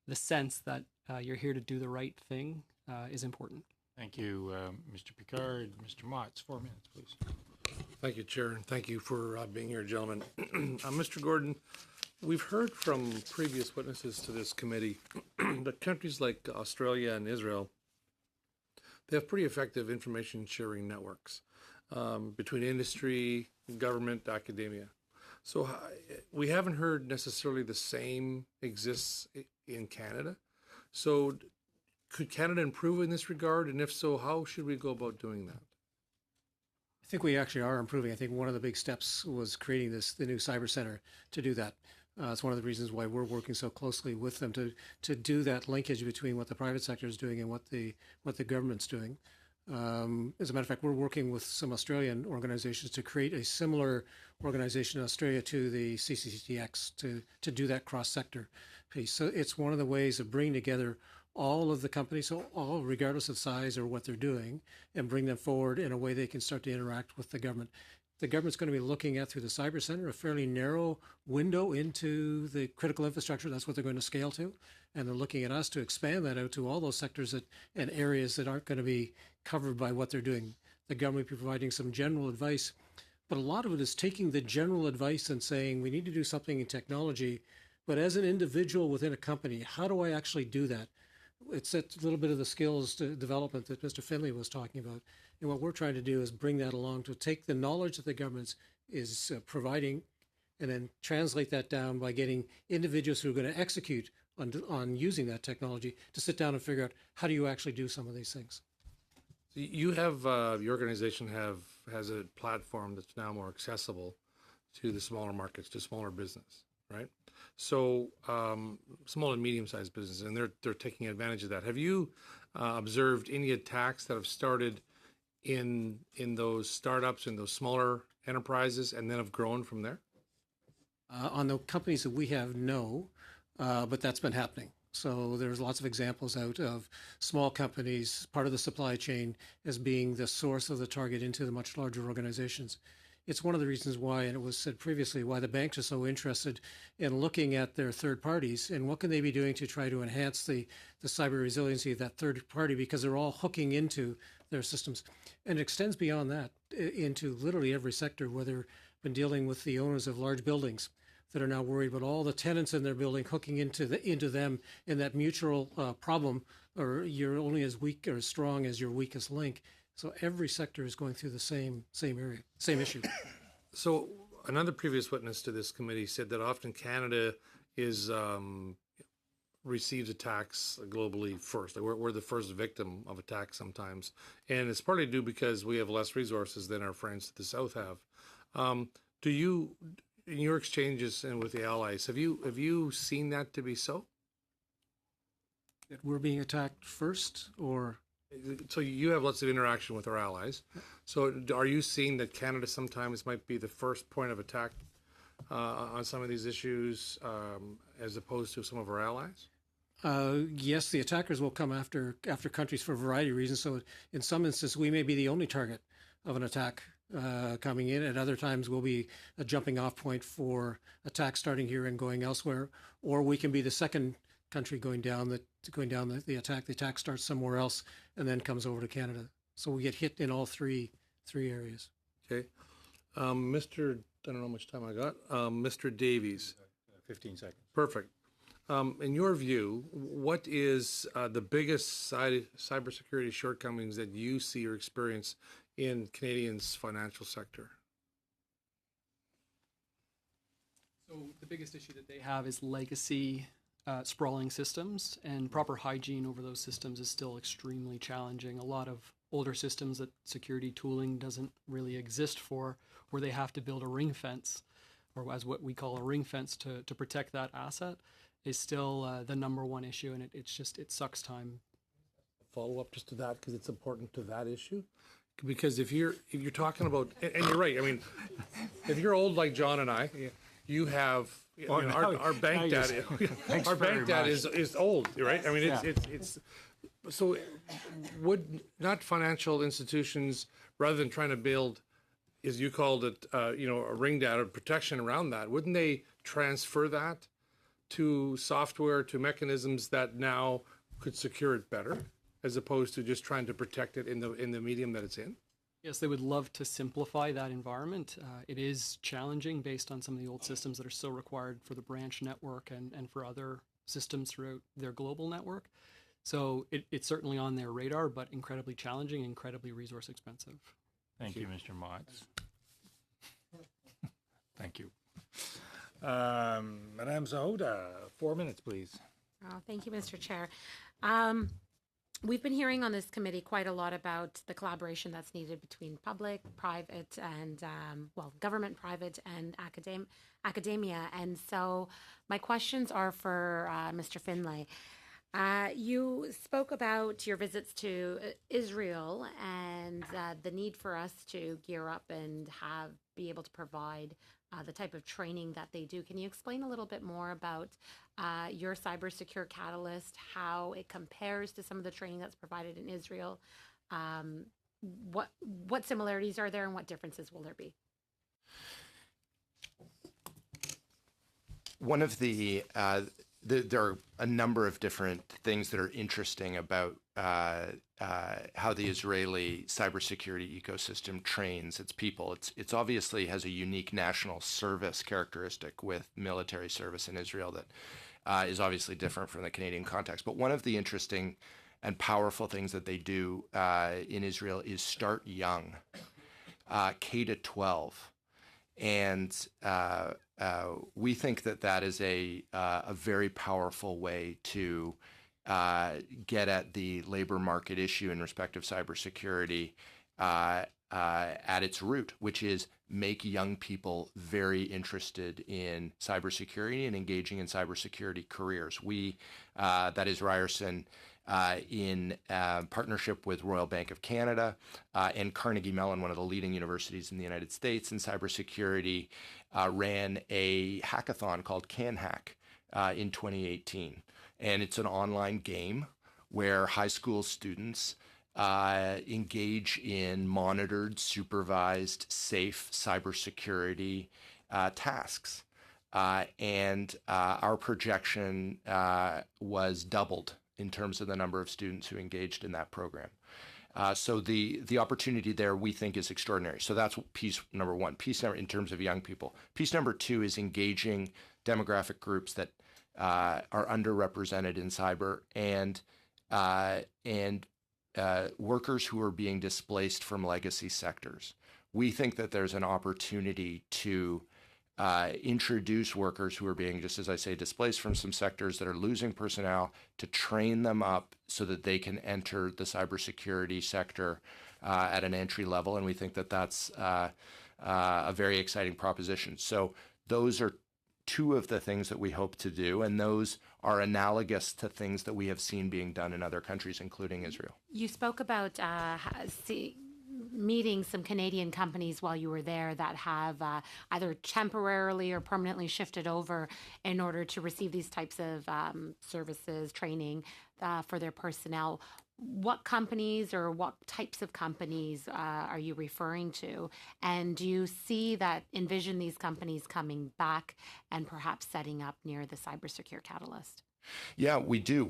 the sense that you're here to do the right thing is important. Thank you, Mr. Picard. Mr. Motts, 4 minutes, please. Thank you, Chair, and thank you for being here, gentlemen. Mr. Gordon, we've heard from previous witnesses to this committee that countries like Australia and Israel, they have pretty effective information sharing networks between industry, government, academia. So we haven't heard necessarily the same exists in Canada. So could Canada improve in this regard? And if so, how should we go about doing that? I think we actually are improving. I think one of the big steps was creating the new cyber center to do that. It's one of the reasons why we're working so closely with them to do that linkage between what the private sector is doing and what the government's doing. As a matter of fact, we're working with some Australian organizations to create a similar organization in Australia to the CCTX to do that cross-sector piece. So it's one of the ways of bringing together all of the companies, so all regardless of size or what they're doing, and bring them forward in a way they can start to interact with the government. The government's going to be looking at, through the Cyber Center, a fairly narrow window into the critical infrastructure. That's what they're going to scale to. And they're looking at us to expand that out to all those sectors and areas that aren't going to be covered by what they're doing. The government will be providing some general advice, but a lot of it is taking the general advice and saying, we need to do something in technology, but as an individual within a company, how do I actually do that? It's a little bit of the skills development that Mr. Finley was talking about. And what we're trying to do is bring that along to take the knowledge that the government is providing and then translate that down by getting individuals who are going to execute on using that technology to sit down and figure out how do you actually do some of these things. You have, your organization has a platform that's now more accessible to the smaller markets, to smaller business, right? So small and medium-sized businesses, and they're taking advantage of that. Have you observed any attacks that have started in those startups, in those smaller enterprises, and then have grown from there? On the companies that we have, no, but that's been happening. So there's lots of examples out of small companies, part of the supply chain, as being the source of the target into the much larger organizations. It's one of the reasons why, and it was said previously, why the banks are so interested in looking at their third parties and what can they be doing to try to enhance the cyber resiliency of that third party, because they're all hooking into their systems. And it extends beyond that into literally every sector, where they've been dealing with the owners of large buildings that are now worried about all the tenants in their building hooking into them in that mutual problem, or you're only as weak or as strong as your weakest link. So every sector is going through the same area, same issue. So another previous witness to this committee said that often Canada is receives attacks globally first. Like we're the first victim of attacks sometimes, and it's partly due because we have less resources than our friends to the south have. Do you, in your exchanges and with the allies, have you seen that to be so? That we're being attacked first, or? So you have lots of interaction with our allies. So are you seeing that Canada sometimes might be the first point of attack on some of these issues as opposed to some of our allies? Yes, the attackers will come after countries for a variety of reasons. So in some instances, we may be the only target of an attack coming in. At other times, we'll be a jumping off point for attacks starting here and going elsewhere. Or we can be the second country going down the attack. The attack starts somewhere else and then comes over to Canada. So we get hit in all three areas. Okay. I don't know how much time I got. Mr. Davies. 15 seconds. Perfect. In your view, what is the biggest cybersecurity shortcomings that you see or experience in Canadians' financial sector? So the biggest issue that they have is legacy sprawling systems, and proper hygiene over those systems is still extremely challenging. A lot of older systems that security tooling doesn't really exist for, where they have to build a ring fence, or as what we call a ring fence to protect that asset, is still the number one issue, and it sucks time. Follow up just to that, because it's important to that issue. Because if you're talking about, and you're right, I mean, if you're old like John and I, you have our bank dad. Our bank dad is old, right? I mean, it's So would not financial institutions, rather than trying to build, as you called it, a ring down of protection around that, wouldn't they transfer that to software, to mechanisms that now could secure it better, as opposed to just trying to protect it in the medium that it's in? Yes, they would love to simplify that environment. It is challenging based on some of the old systems that are still required for the branch network and for other systems throughout their global network. So it's certainly on their radar, but incredibly challenging, incredibly resource expensive. Thank you, Mr. Motz. Thank you. Madame Zahoda, 4 minutes, please. Oh, thank you, Mr. Chair. We've been hearing on this committee quite a lot about the collaboration that's needed between public, private, and government, private, and academia. And so my questions are for Mr. Finlay. You spoke about your visits to Israel and the need for us to gear up and be able to provide the type of training that they do. Can you explain a little bit more about your cybersecure catalyst, how it compares to some of the training that's provided in Israel? What similarities are there and what differences will there be? One of there are a number of different things that are interesting about how the Israeli cybersecurity ecosystem trains its people. It's obviously has a unique national service characteristic with military service in Israel that is obviously different from the Canadian context. But one of the interesting and powerful things that they do in Israel is start young, K to 12. And we think that is a very powerful way to get at the labor market issue in respect of cybersecurity at its root, which is make young people very interested in cybersecurity and engaging in cybersecurity careers. That is Ryerson, in partnership with Royal Bank of Canada and Carnegie Mellon, one of the leading universities in the United States in cybersecurity, ran a hackathon called CanHack in 2018. And it's an online game where high school students engage in monitored, supervised, safe cybersecurity tasks. And our projection was doubled in terms of the number of students who engaged in that program. So the opportunity there, we think, is extraordinary. So that's piece number one. Piece number in terms of young people. Piece number two is engaging demographic groups that are underrepresented in cyber and workers who are being displaced from legacy sectors. We think that there's an opportunity to introduce workers who are being, just as I say, displaced from some sectors that are losing personnel, to train them up so that they can enter the cybersecurity sector at an entry level. And we think that that's a very exciting proposition. So those are two of the things that we hope to do, and those are analogous to things that we have seen being done in other countries, including Israel. You spoke about meeting some Canadian companies while you were there that have either temporarily or permanently shifted over in order to receive these types of services, training for their personnel. What companies or what types of companies are you referring to? And do you envision these companies coming back and perhaps setting up near the cybersecure catalyst? Yeah, we do.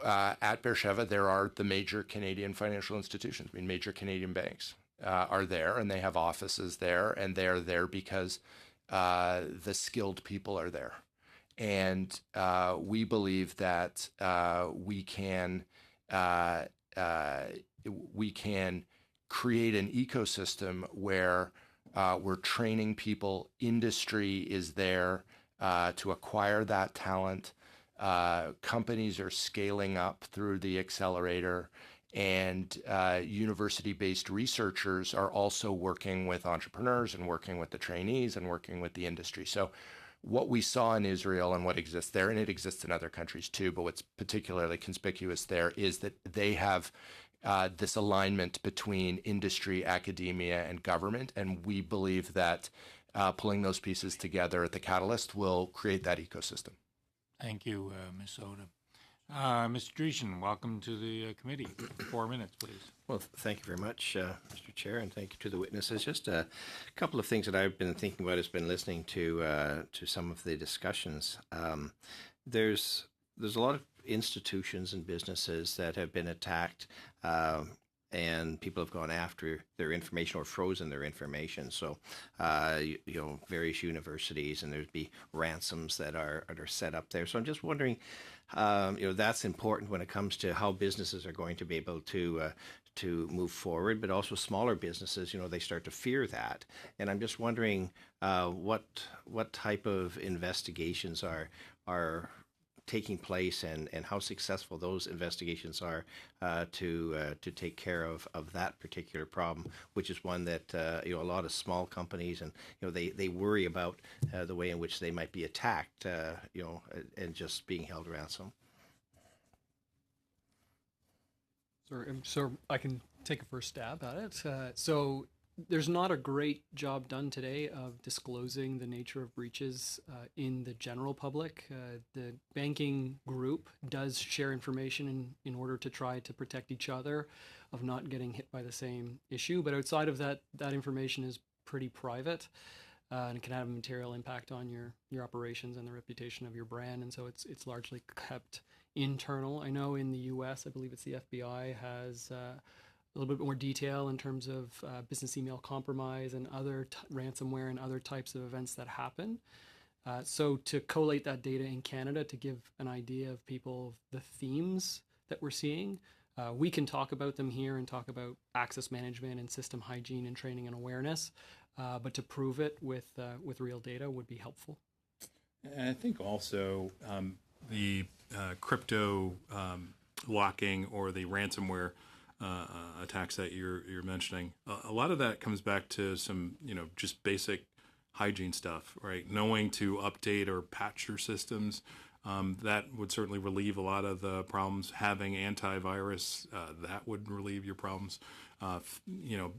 At Beersheba, there are the major Canadian financial institutions. Major Canadian banks are there, and they have offices there, and they're there because the skilled people are there. And we believe that we can create an ecosystem where we're training people. Industry is there to acquire that talent. Companies are scaling up through the accelerator, and university-based researchers are also working with entrepreneurs and working with the trainees and working with the industry. So what we saw in Israel and what exists there, and it exists in other countries too, but what's particularly conspicuous there is that they have this alignment between industry, academia, and government, and we believe that pulling those pieces together at the Catalyst will create that ecosystem. Thank you, Ms. Soda. Mr. Dreesen, welcome to the committee. 4 minutes, please. Well, thank you very much, Mr. Chair, and thank you to the witnesses. Just a couple of things that I've been thinking about as been listening to some of the discussions. There's a lot of institutions and businesses that have been attacked, and people have gone after their information or frozen their information. So, various universities, and there'd be ransoms that are set up there. So I'm just wondering, that's important when it comes to how businesses are going to be able to move forward, but also smaller businesses, they start to fear that. And I'm just wondering what type of investigations are taking place, and how successful those investigations are to take care of that particular problem, which is one that a lot of small companies, and they worry about the way in which they might be attacked, and just being held ransom. So I can take a first stab at it. So there's not a great job done today of disclosing the nature of breaches in the general public. The banking group does share information in order to try to protect each other of not getting hit by the same issue. But outside of that, that information is pretty private, and it can have a material impact on your operations and the reputation of your brand. And so it's largely kept internal. I know in the U.S., I believe it's the FBI, has a little bit more detail in terms of business email compromise and other ransomware and other types of events that happen. So to collate that data in Canada to give an idea of people, the themes that we're seeing, we can talk about them here and talk about access management and system hygiene and training and awareness, but to prove it with real data would be helpful. And I think also the crypto locking or the ransomware attacks that you're mentioning, a lot of that comes back to some, just basic hygiene stuff, right? Knowing to update or patch your systems, that would certainly relieve a lot of the problems. Having antivirus, that would relieve your problems.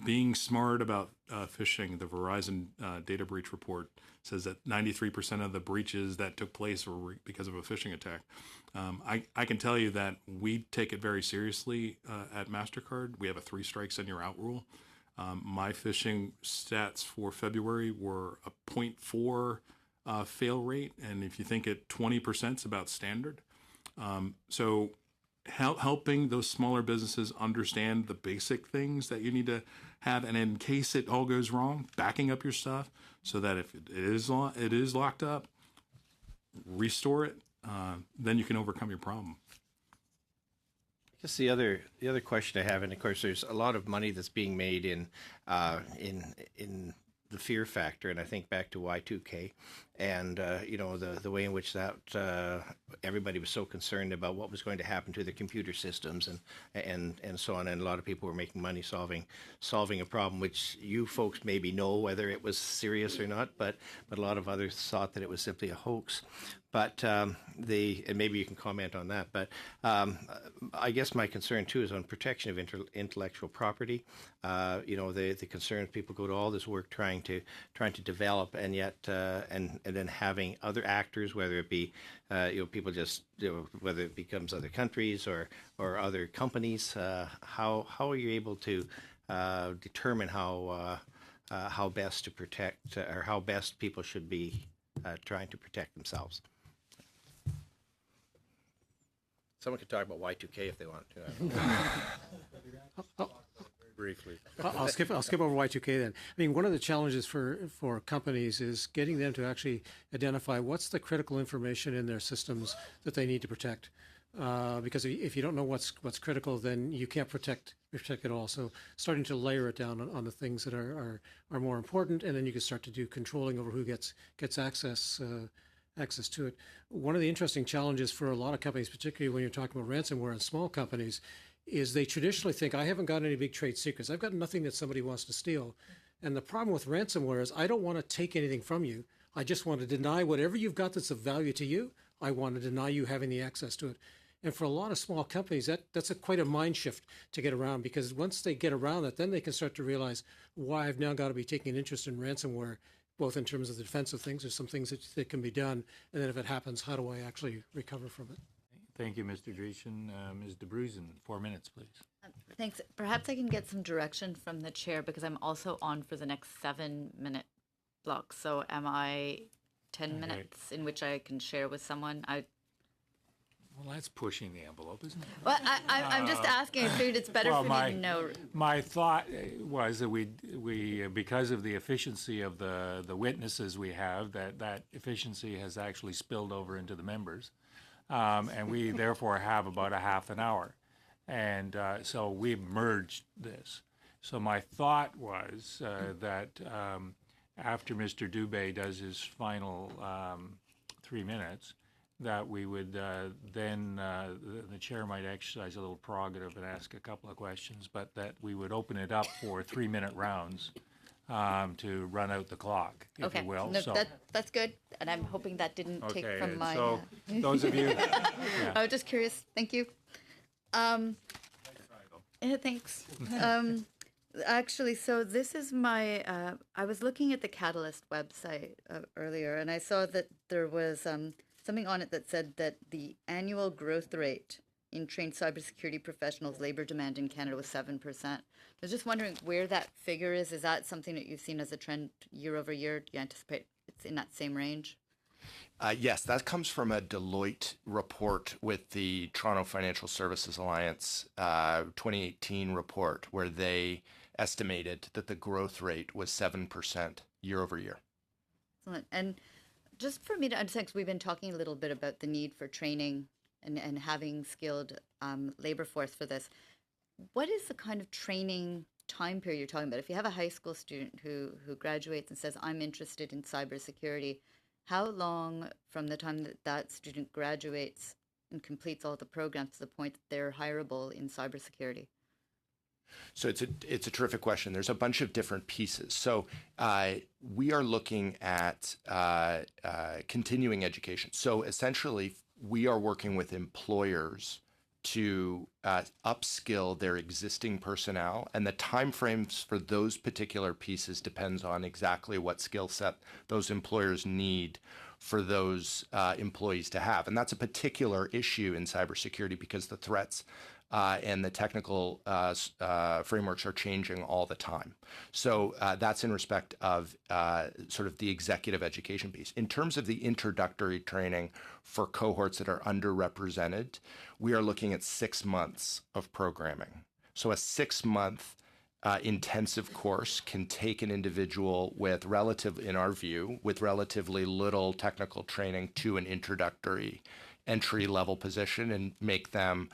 Being smart about phishing. The Verizon data breach report says that 93% of the breaches that took place were because of a phishing attack. I can tell you that we take it very seriously at MasterCard. We have a 3 strikes and you're out rule. My phishing stats for February were a 0.4 fail rate, and if you think at 20% is about standard. So helping those smaller businesses understand the basic things that you need to have, and in case it all goes wrong, backing up your stuff so that if it is locked up, restore it, then you can overcome your problem. I guess the other question I have, and of course there's a lot of money that's being made in the fear factor, and I think back to Y2K, and the way in which that everybody was so concerned about what was going to happen to the computer systems and so on, and a lot of people were making money solving a problem which you folks maybe know whether it was serious or not, but a lot of others thought that it was simply a hoax. But and maybe you can comment on that. But I guess my concern too is on protection of intellectual property. The concerns, people go to all this work trying to develop, and yet and then having other actors, whether it be people just whether it becomes other countries or other companies. How are you able to determine how best to protect, or how best people should be trying to protect themselves? Someone could talk about Y2K if they want to. Briefly. I'll skip over Y2K then. I mean, one of the challenges for companies is getting them to actually identify what's the critical information in their systems that they need to protect. Because if you don't know what's critical, then you can't protect it all. So starting to layer it down on the things that are more important, and then you can start to do controlling over who gets access to it. One of the interesting challenges for a lot of companies, particularly when you're talking about ransomware and small companies, is they traditionally think, I haven't got any big trade secrets. I've got nothing that somebody wants to steal. And the problem with ransomware is I don't want to take anything from you. I just want to deny whatever you've got that's of value to you. I want to deny you having the access to it. And for a lot of small companies, that's quite a mind shift to get around, because once they get around that, then they can start to realize why I've now got to be taking an interest in ransomware, both in terms of the defensive things. There's some things that can be done. And then if it happens, how do I actually recover from it? Thank you, Mr. Dreesen. Ms. DeBruzen, 4 minutes, please. Thanks. Perhaps I can get some direction from the chair because I'm also on for the next 7-minute block. So am I 10 minutes in which I can share with someone? Well, that's pushing the envelope, isn't it? Well, I'm just asking. I figured it's better for me to know. My thought was that we because of the efficiency of the witnesses we have, that efficiency has actually spilled over into the members, and we therefore have about a half an hour, and so we merged this. So my thought was that after Mr. Dubé does his final 3 minutes, that we would then, the chair might exercise a little prerogative and ask a couple of questions, but that we would open it up for 3-minute rounds to run out the clock, if you will. No, So, that's good, and I'm hoping that didn't take okay, from my. so those of you, yeah. I was just curious. Thank you. Thanks. Actually, so this is my. I was looking at the Catalyst website earlier, and I saw that there was something on it that said that the annual growth rate in trained cybersecurity professionals' labor demand in Canada was 7%. I was just wondering where that figure is. Is that something that you've seen as a trend year over year? Do you anticipate it's in that same range? Yes, that comes from a Deloitte report with the Toronto Financial Services Alliance 2018 report, where they estimated that the growth rate was 7% year over year. Excellent. And just for me to understand, because we've been talking a little bit about the need for training and having skilled labor force for this, what is the kind of training time period you're talking about? If you have a high school student who graduates and says, I'm interested in cybersecurity, how long from the time that that student graduates and completes all the programs to the point that they're hireable in cybersecurity? So it's a terrific question. There's a bunch of different pieces. So we are looking at continuing education. So essentially, we are working with employers to upskill their existing personnel, and the timeframes for those particular pieces depends on exactly what skill set those employers need for those employees to have. And that's a particular issue in cybersecurity because the threats and the technical frameworks are changing all the time. So that's in respect of sort of the executive education piece. In terms of the introductory training for cohorts that are underrepresented, we are looking at 6 months of programming. So a 6-month intensive course can take an individual with in our view, with relatively little technical training to an introductory entry-level position and make them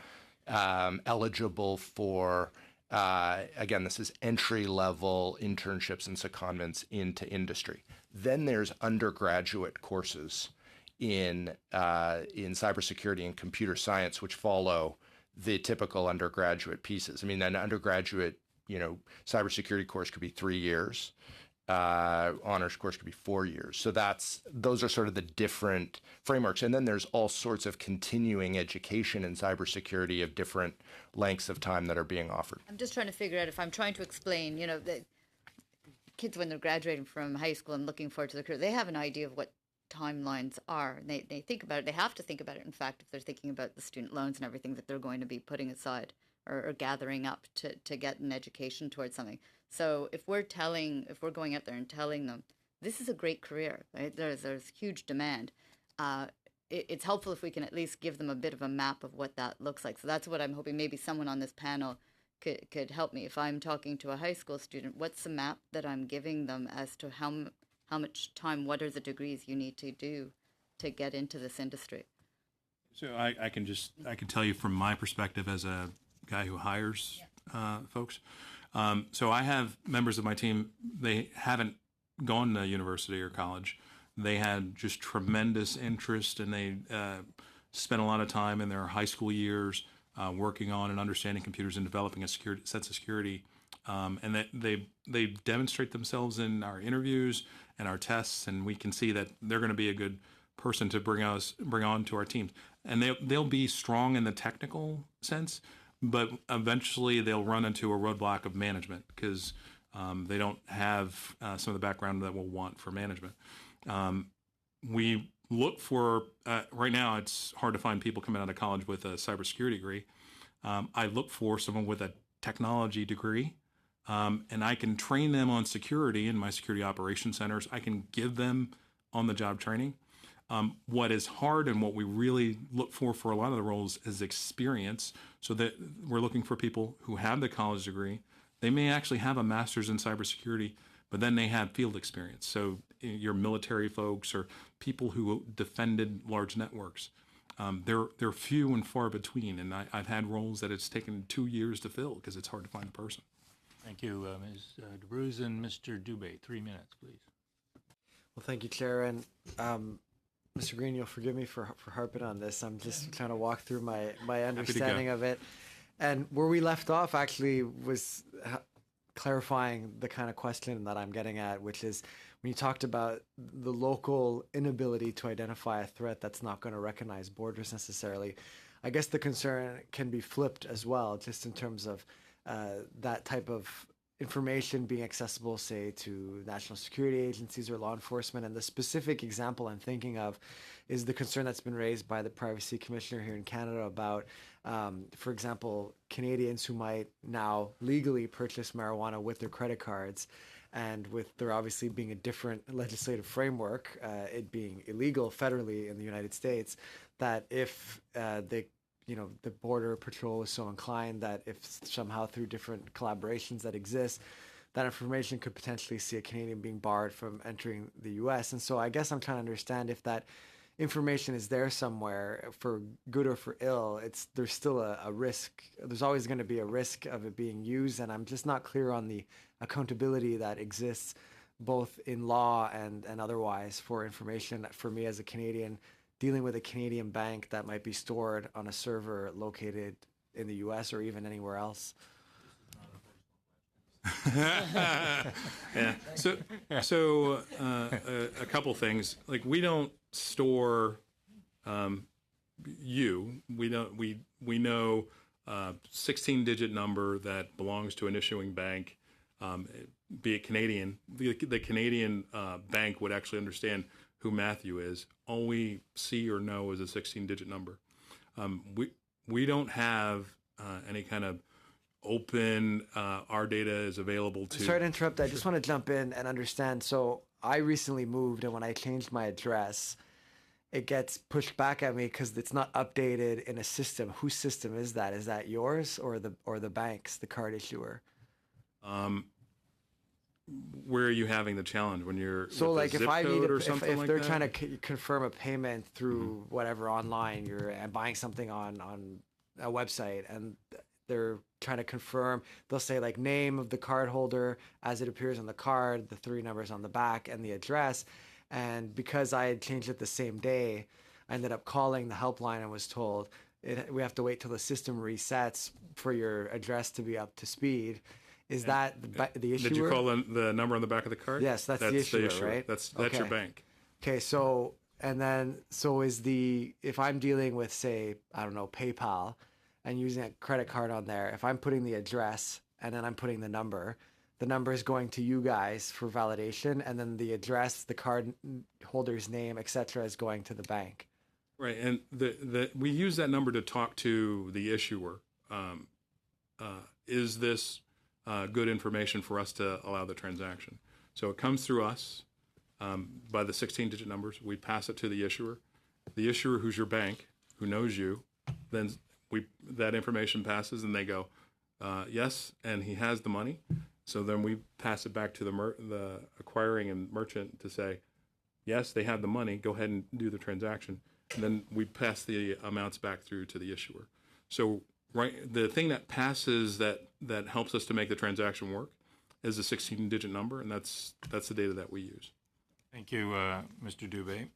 eligible for, again, this is entry-level internships and secondments into industry. Then there's undergraduate courses in cybersecurity and computer science, which follow the typical undergraduate pieces. I mean, an undergraduate, cybersecurity course could be 3 years. Honors course could be 4 years. So those are sort of the different frameworks. And then there's all sorts of continuing education in cybersecurity of different lengths of time that are being offered. I'm just trying to figure out if I'm trying to explain, the kids when they're graduating from high school and looking forward to their career, they have an idea of what timelines are. And they think about it. They have to think about it, in fact, if they're thinking about the student loans and everything that they're going to be putting aside or gathering up to get an education towards something. So if we're going out there and telling them, this is a great career, right? There's huge demand. It's helpful if we can at least give them a bit of a map of what that looks like. So that's what I'm hoping maybe someone on this panel could help me. If I'm talking to a high school student, what's the map that I'm giving them as to how much time, what are the degrees you need to do to get into this industry? So I can tell you from my perspective as a guy who hires folks. So I have members of my team, they haven't gone to university or college. They had just tremendous interest, and they spent a lot of time in their high school years working on and understanding computers and developing a sense of security. And that they demonstrate themselves in our interviews and our tests, and we can see that they're going to be a good person to bring on to our teams. And they'll be strong in the technical sense, but eventually they'll run into a roadblock of management because they don't have some of the background that we'll want for management. We look for, right now it's hard to find people coming out of college with a cybersecurity degree. I look for someone with a technology degree, and I can train them on security in my security operations centers. I can give them on-the-job training. What is hard and what we really look for a lot of the roles is experience, so that we're looking for people who have the college degree. They may actually have a master's in cybersecurity, but then they have field experience. So your military folks or people who defended large networks, they're few and far between. And I've had roles that it's taken 2 years to fill because it's hard to find a person. Thank you, Ms. DeBruze and Mr. Dubé. 3 minutes, please. Well, thank you, Chair. And Mr. Green, you'll forgive me for harping on this. I'm just trying to walk through my understanding of it. And where we left off actually was clarifying the kind of question that I'm getting at, which is when you talked about the local inability to identify a threat that's not going to recognize borders necessarily. I guess the concern can be flipped as well, just in terms of that type of information being accessible, say, to national security agencies or law enforcement. And the specific example I'm thinking of is the concern that's been raised by the Privacy Commissioner here in Canada about, for example, Canadians who might now legally purchase marijuana with their credit cards, and with there obviously being a different legislative framework, it being illegal federally in the United States, that if the Border Patrol is so inclined that if somehow through different collaborations that exist, that information could potentially see a Canadian being barred from entering the U.S. And so I guess I'm trying to understand if that information is there somewhere for good or for ill. There's still a risk. There's always going to be a risk of it being used, and I'm just not clear on the accountability that exists both in law and otherwise for information for me as a Canadian dealing with a Canadian bank that might be stored on a server located in the U.S. or even anywhere else. Yeah. So a couple things. Like, we don't store we know 16-digit number that belongs to an issuing bank, be it Canadian. The Canadian bank would actually understand who Matthew is. All we see or know is a 16-digit number. We don't have any kind of open, our data is available to... Sorry to interrupt. I just want to jump in and understand. So I recently moved, and when I changed my address, it gets pushed back at me because it's not updated in a system. Whose system is that? Is that yours or the bank's, the card issuer? Where are you having the challenge? When you're so like if I need if they're that? trying to confirm a payment through whatever online, you're buying something on a website, and they're trying to confirm, they'll say like name of the card holder as it appears on the card, the 3 numbers on the back, and the address. And because I had changed it the same day, I ended up calling the helpline and was told we have to wait till the system resets for your address to be up to speed. Is that the issuer? Did you call the number on the back of the card? Yes, that's the issuer, right? That's Okay. your bank. Okay, so is if I'm dealing with, say, I don't know, PayPal and using a credit card on there, if I'm putting the address and then I'm putting the number is going to you guys for validation, and then the address, the card holder's name, etc., is going to the bank. Right, and we use that number to talk to the issuer. Is this good information for us to allow the transaction? So it comes through us by the 16-digit numbers. We pass it to the issuer. The issuer, who's your bank, who knows you, then that information passes, and they go, yes, and he has the money. So then we pass it back to the acquiring and merchant to say, yes, they have the money. Go ahead and do the transaction. And then we pass the amounts back through to the issuer. So the thing that passes that helps us to make the transaction work is a 16-digit number, and that's the data that we use. Thank you, Mr. Dubé.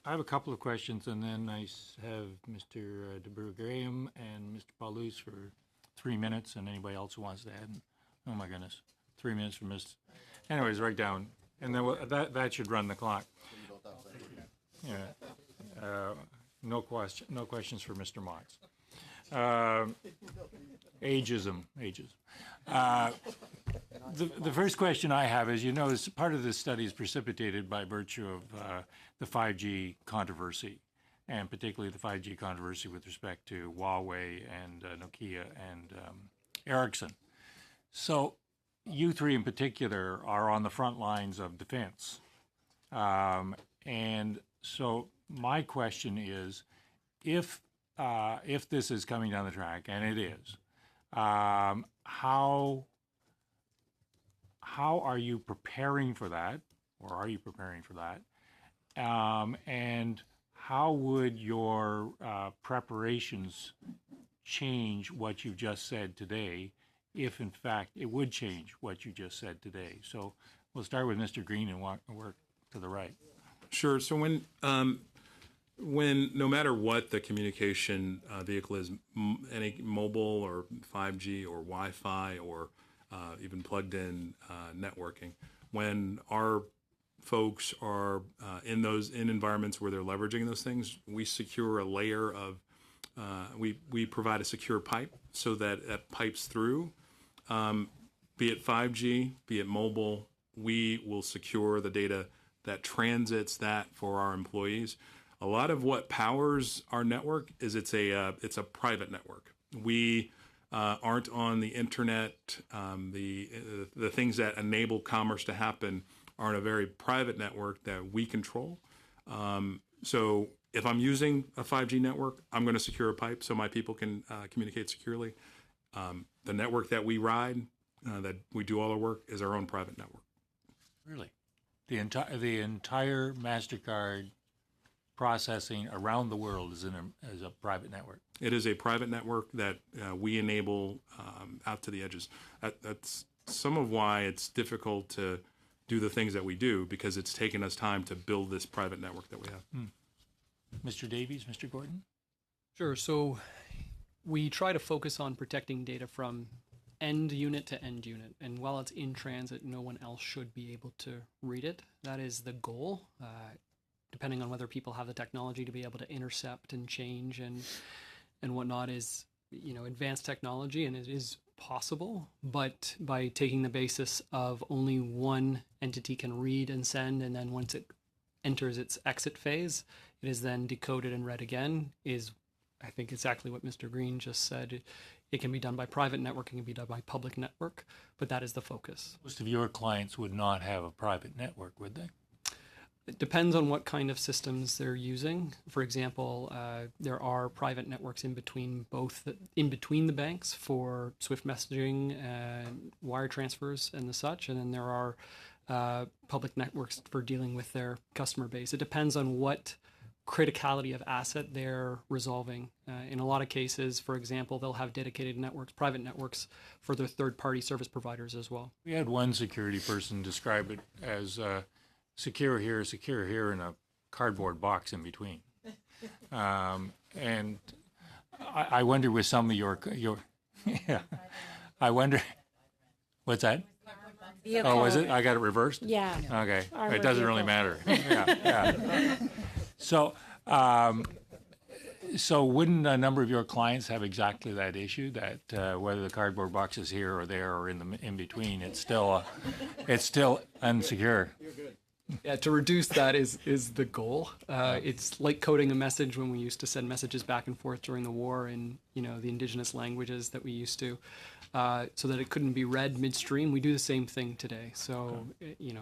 I have a couple of questions, and then I have Mr. DeBruge-Graham and Mr. Paulus for 3 minutes, and anybody else who wants to add. Oh my goodness, 3 minutes for Ms. Anyways, write down, and then that should run the clock. Yeah. No questions for Mr. Motts. Ageism. The first question I have is, part of this study is precipitated by virtue of the 5G controversy, and particularly the 5G controversy with respect to Huawei and Nokia and Ericsson. So you three in particular are on the front lines of defense. And so my question is, if this is coming down the track, and it is, how are you preparing for that, or are you preparing for that? And how would your preparations change what you just said today, if in fact it would change what you just said today? So we'll start with Mr. Green and work to the right. Sure. So when no matter what the communication vehicle is, any mobile or 5G or Wi-Fi or even plugged-in networking, when our folks are in environments where they're leveraging those things, we secure a layer of we provide a secure pipe so that it pipes through, be it 5G, be it mobile. We will secure the data that transits that for our employees. A lot of what powers our network is it's a private network. We aren't on the internet. The things that enable commerce to happen are in a very private network that we control. So if I'm using a 5G network, I'm going to secure a pipe so my people can communicate securely. The network that we ride, that we do all our work, is our own private network. Really? The entire MasterCard processing around the world is a private network. It is a private network that we enable out to the edges. That's some of why it's difficult to do the things that we do, because it's taken us time to build this private network that we have. Mr. Davies, Mr. Gordon? Sure. So we try to focus on protecting data from end unit to end unit. And while it's in transit, no one else should be able to read it. That is the goal. Depending on whether people have the technology to be able to intercept and change and whatnot is, advanced technology, and it is possible. But by taking the basis of only one entity can read and send, and then once it enters its exit phase, it is then decoded and read again, is, I think, exactly what Mr. Green just said. It can be done by private network, it can be done by public network, but that is the focus. Most of your clients would not have a private network, would they? It depends on what kind of systems they're using. For example, there are private networks in between the banks for SWIFT messaging, wire transfers, and the such, and then there are public networks for dealing with their customer base. It depends on what criticality of asset they're resolving. In a lot of cases, for example, they'll have dedicated networks, private networks, for their third-party service providers as well. We had one security person describe it as secure here, and a cardboard box in between. And I wonder with some of your yeah, I wonder, what's that? Oh, was it? I got it reversed? Yeah. Okay. Armored It doesn't really vehicle. matter. Yeah. So, so wouldn't a number of your clients have exactly that issue, that whether the cardboard box is here or there or in between, it's still unsecure? Yeah, to reduce that is the goal. It's like coding a message when we used to send messages back and forth during the war in the indigenous languages that we used to, so that it couldn't be read midstream. We do the same thing today. So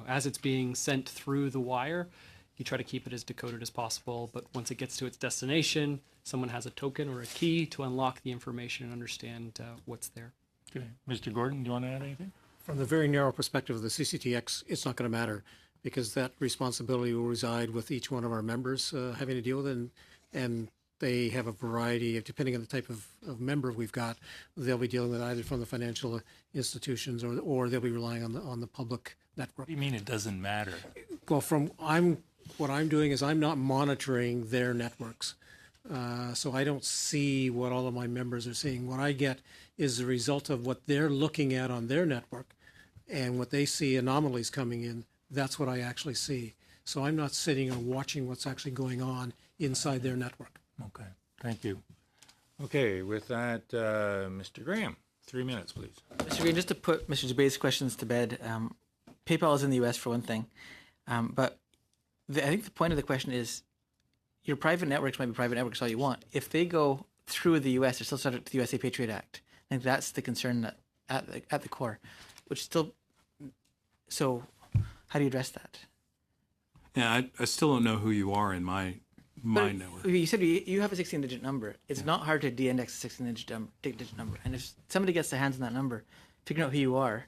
as it's being sent through the wire, you try to keep it as decoded as possible. But once it gets to its destination, someone has a token or a key to unlock the information and understand what's there. Okay. Mr. Gordon, do you want to add anything? From the very narrow perspective of the CCTX, it's not going to matter, because that responsibility will reside with each one of our members having to deal with it. And they have a variety of, depending on the type of member we've got, they'll be dealing with either from the financial institutions or they'll be relying on the public network. What do you mean it doesn't matter? Well, what I'm doing is I'm not monitoring their networks. So I don't see what all of my members are seeing. What I get is the result of what they're looking at on their network, and what they see anomalies coming in. That's what I actually see. So I'm not sitting and watching what's actually going on inside their network. Okay, thank you. Okay, with that, Mr. Graham. 3 minutes, please. Mr. Green, just to put Mr. Zubay's questions to bed, PayPal is in the U.S. for one thing, but I think the point of the question is your private networks might be private networks all you want. If they go through the U.S., they're still subject to the USA Patriot Act. I think that's the concern that at the core, which still. So, how do you address that? Yeah, I still don't know who you are in my But network. You said you have a 16-digit number. It's not hard to de-index a 16-digit number. And if somebody gets their hands on that number, figuring out who you are,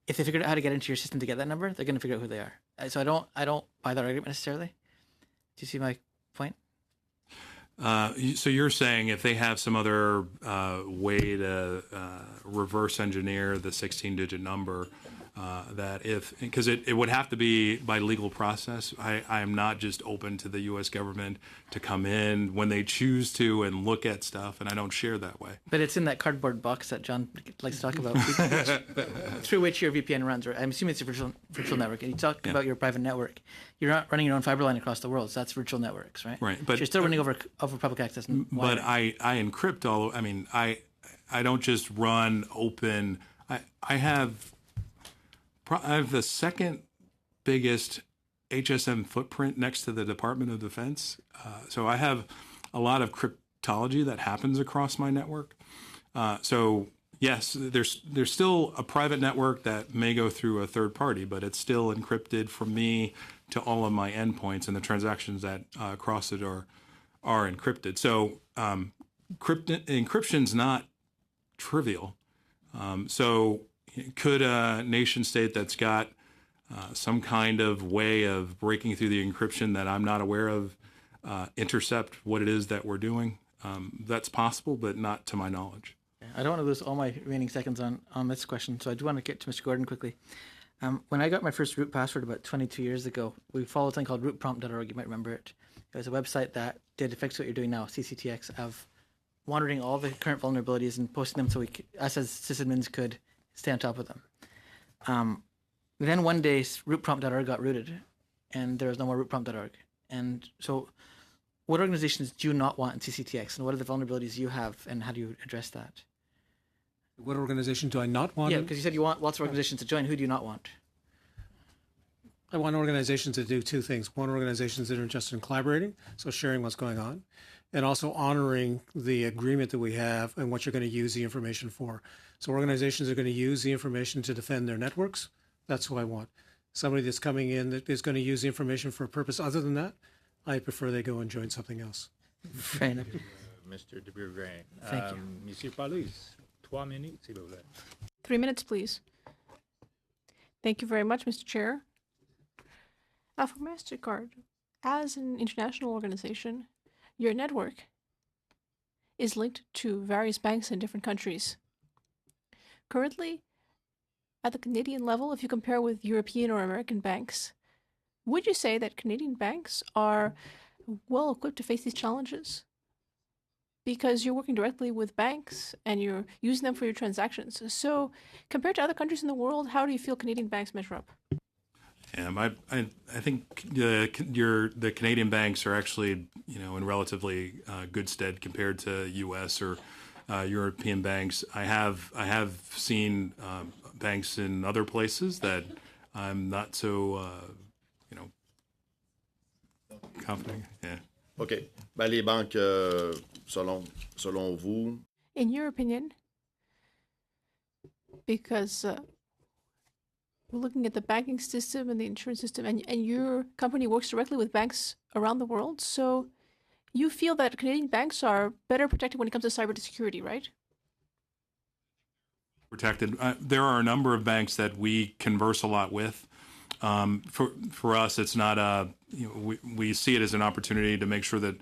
if they figure out how to get into your system to get that number, they're going to figure out who they are. So I don't buy that argument necessarily. Do you see my point? So you're saying if they have some other way to reverse engineer the 16-digit number, that because it would have to be by legal process. I am not just open to the U.S. government to come in when they choose to and look at stuff, and I don't share that way. But it's in that cardboard box that John likes to talk about, through which your VPN runs. Right? I'm assuming it's a virtual network. And you talk about your private network. You're not running your own fiber line across the world, so that's virtual networks, right? Right, but you're still running over public access. But I encrypt all. I mean, I don't just run open. I have the second biggest HSM footprint next to the Department of Defense. So I have a lot of cryptology that happens across my network. So yes, there's still a private network that may go through a third party, but it's still encrypted from me to all of my endpoints, and the transactions that cross it are encrypted. So encryption's not trivial. So could a nation state that's got some kind of way of breaking through the encryption that I'm not aware of intercept what it is that we're doing? That's possible, but not to my knowledge. I don't want to lose all my remaining seconds on this question, so I do want to get to Mr. Gordon quickly. When I got my first root password about 22 years ago, we followed something called rootprompt.org. You might remember it. It was a website that did effectively what you're doing now, CCTX, of monitoring all the current vulnerabilities and posting them so us as sysadmins could stay on top of them. Then one day, rootprompt.org got rooted, and there was no more rootprompt.org. And so what organizations do you not want in CCTX, and what are the vulnerabilities you have, and how do you address that? What organization do I not want? Yeah, because you said you want lots of organizations to join. Who do you not want? I want organizations to do two things. One, organizations that are interested in collaborating, so sharing what's going on, and also honoring the agreement that we have and what you're going to use the information for. So organizations are going to use the information to defend their networks. That's who I want. Somebody that's coming in that is going to use the information for a purpose other than that, I prefer they go and join something else. Fair enough. Mr. de Bourgain. Thank you. Monsieur Palus, 3 minutes, s'il vous plaît. 3 minutes, please. Thank you very much, Mr. Chair. For MasterCard, as an international organization, your network is linked to various banks in different countries. Currently, at the Canadian level, if you compare with European or American banks, would you say that Canadian banks are well equipped to face these challenges? Because you're working directly with banks and you're using them for your transactions. So, compared to other countries in the world, how do you feel Canadian banks measure up? I think the Canadian banks are actually, in relatively good stead compared to U.S. or European banks. I have seen banks in other places that I'm not so, confident. Yeah. OK. Ben, les banques, selon vous. In your opinion, because we're looking at the banking system and the insurance system, and your company works directly with banks around the world, so you feel that Canadian banks are better protected when it comes to cybersecurity, right? Protected. There are a number of banks that we converse a lot with. For us, it's not we see it as an opportunity to make sure that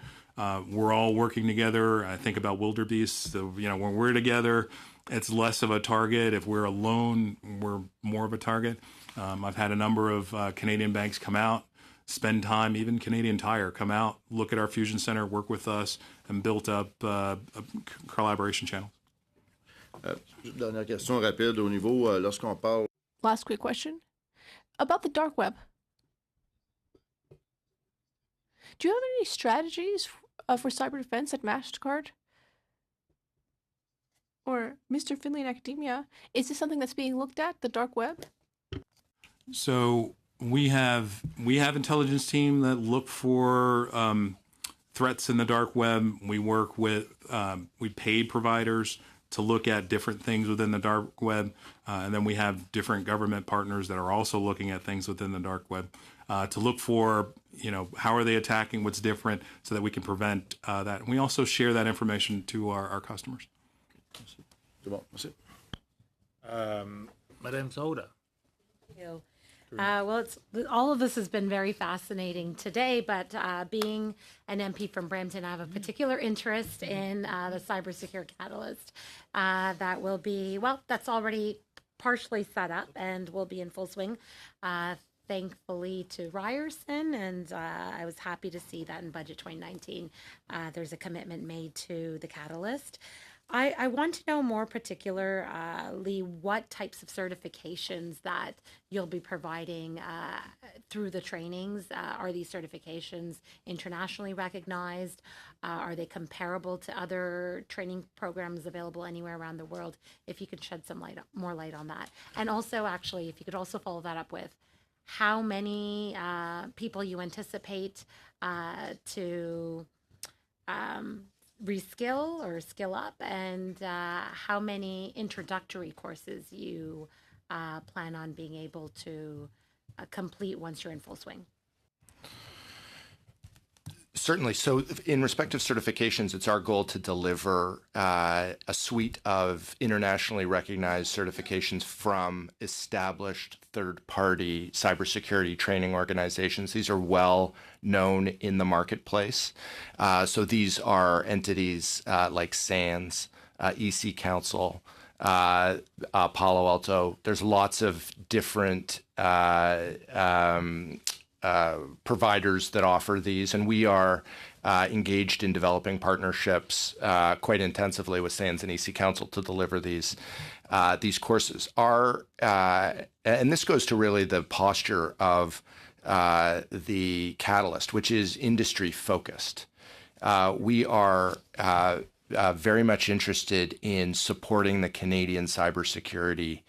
we're all working together. I think about wildebeest. So, when we're together, it's less of a target. If we're alone, we're more of a target. I've had a number of Canadian banks come out, spend time, even Canadian Tire, come out, look at our Fusion Center, work with us, and built up a collaboration channel. Dernière question rapide au niveau, lorsqu'on parle. Last quick question. About the dark web. Do you have any strategies for cyber defense at MasterCard? or Mr. Finley in academia, is this something that's being looked at, the dark web? So we have intelligence team that look for threats in the dark web. We work with we paid providers to look at different things within the dark web, and then we have different government partners that are also looking at things within the dark web to look for, how are they attacking, what's different, so that we can prevent that. And we also share that information to our customers. C'est bon, merci. Madame Soda. Thank you. Well, all of this has been very fascinating today, but being an MP from Brampton, I have a particular interest in the Cybersecure Catalyst that will be, that's already partially set up and will be in full swing. Thankfully to Ryerson, and I was happy to see that in Budget 2019, there's a commitment made to the Catalyst. I want to know more particularly what types of certifications that you'll be providing through the trainings. Are these certifications internationally recognized? Are they comparable to other training programs available anywhere around the world? If you could shed some more light on that. And also, actually, if you could also follow that up with how many people you anticipate to reskill or skill up, and how many introductory courses you plan on being able to complete once you're in full swing. Certainly. So in respect of certifications, it's our goal to deliver a suite of internationally recognized certifications from established third-party cybersecurity training organizations. These are well known in the marketplace. So these are entities like SANS, EC Council, Palo Alto. There's lots of different providers that offer these, and we are engaged in developing partnerships quite intensively with SANS and EC Council to deliver these courses. And this goes to really the posture of the Catalyst, which is industry focused. We are very much interested in supporting the Canadian cybersecurity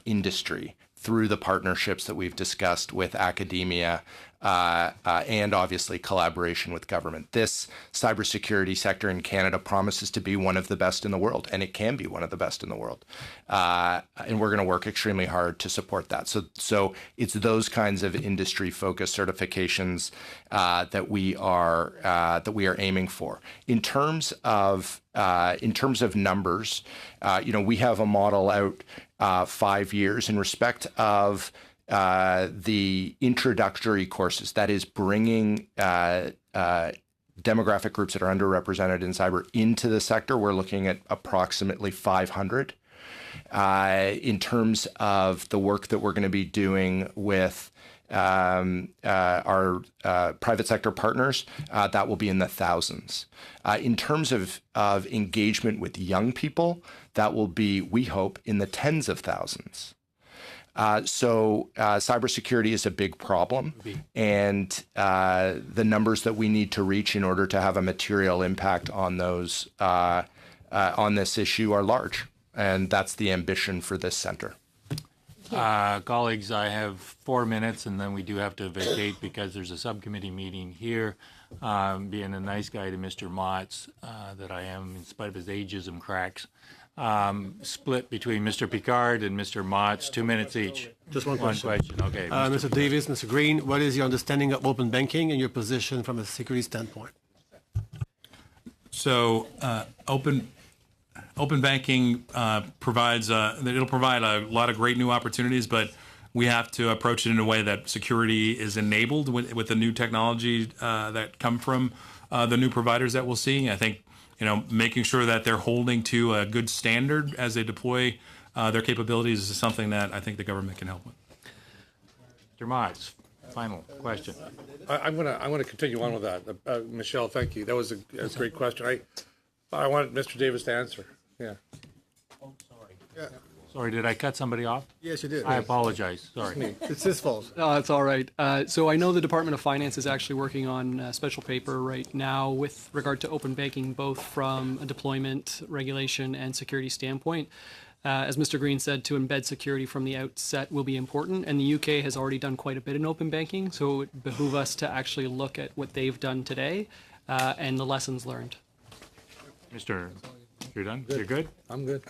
industry through the partnerships that we've discussed with academia and obviously collaboration with government. This cybersecurity sector in Canada promises to be one of the best in the world, and it can be one of the best in the world. And we're going to work extremely hard to support that. So it's those kinds of industry-focused certifications that we are aiming for. In terms of numbers, we have a model out 5 years in respect of the introductory courses, that is bringing demographic groups that are underrepresented in cyber into the sector. We're looking at approximately 500. In terms of the work that we're going to be doing with our private sector partners, that will be in the thousands. In terms of engagement with young people, that will be, we hope, in the tens of thousands. So cybersecurity is a big problem, and the numbers that we need to reach in order to have a material impact on those on this issue are large, and that's the ambition for this center. Colleagues, I have 4 minutes, and then we do have to vacate because there's a subcommittee meeting here. Being a nice guy to Mr. Motts, that I am, in spite of his ageism cracks, split between Mr. Picard and Mr. Motts, 2 minutes each. Just one question. Okay. Mr. Davis, Mr. Green, what is your understanding of open banking and your position from a security standpoint? So open banking provides it'll provide a lot of great new opportunities, but we have to approach it in a way that security is enabled with the new technology that come from the new providers that we'll see. I think making sure that they're holding to a good standard as they deploy their capabilities is something that I think the government can help with. Mr. Motts, final question. I'm gonna continue on with that. Michelle, thank you. That was a great question. I want Mr. Davis to answer. Yeah. Oh, sorry. Sorry, did I cut somebody off? Yes, you did. I apologize. Sorry. It's his fault. Oh, it's all right. So I know the Department of Finance is actually working on a special paper right now with regard to open banking, both from a deployment, regulation, and security standpoint. As Mr. Green said, to embed security from the outset will be important, and the UK has already done quite a bit in open banking, so it would behoove us to actually look at what they've done today and the lessons learned. Mr. You're done? You're good? I'm good.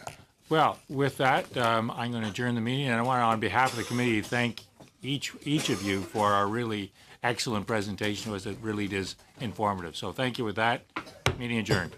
Well, with that, I'm going to adjourn the meeting, and I want to, on behalf of the committee, thank each of you for our really excellent presentation. It really is informative. So thank you with that. Meeting adjourned.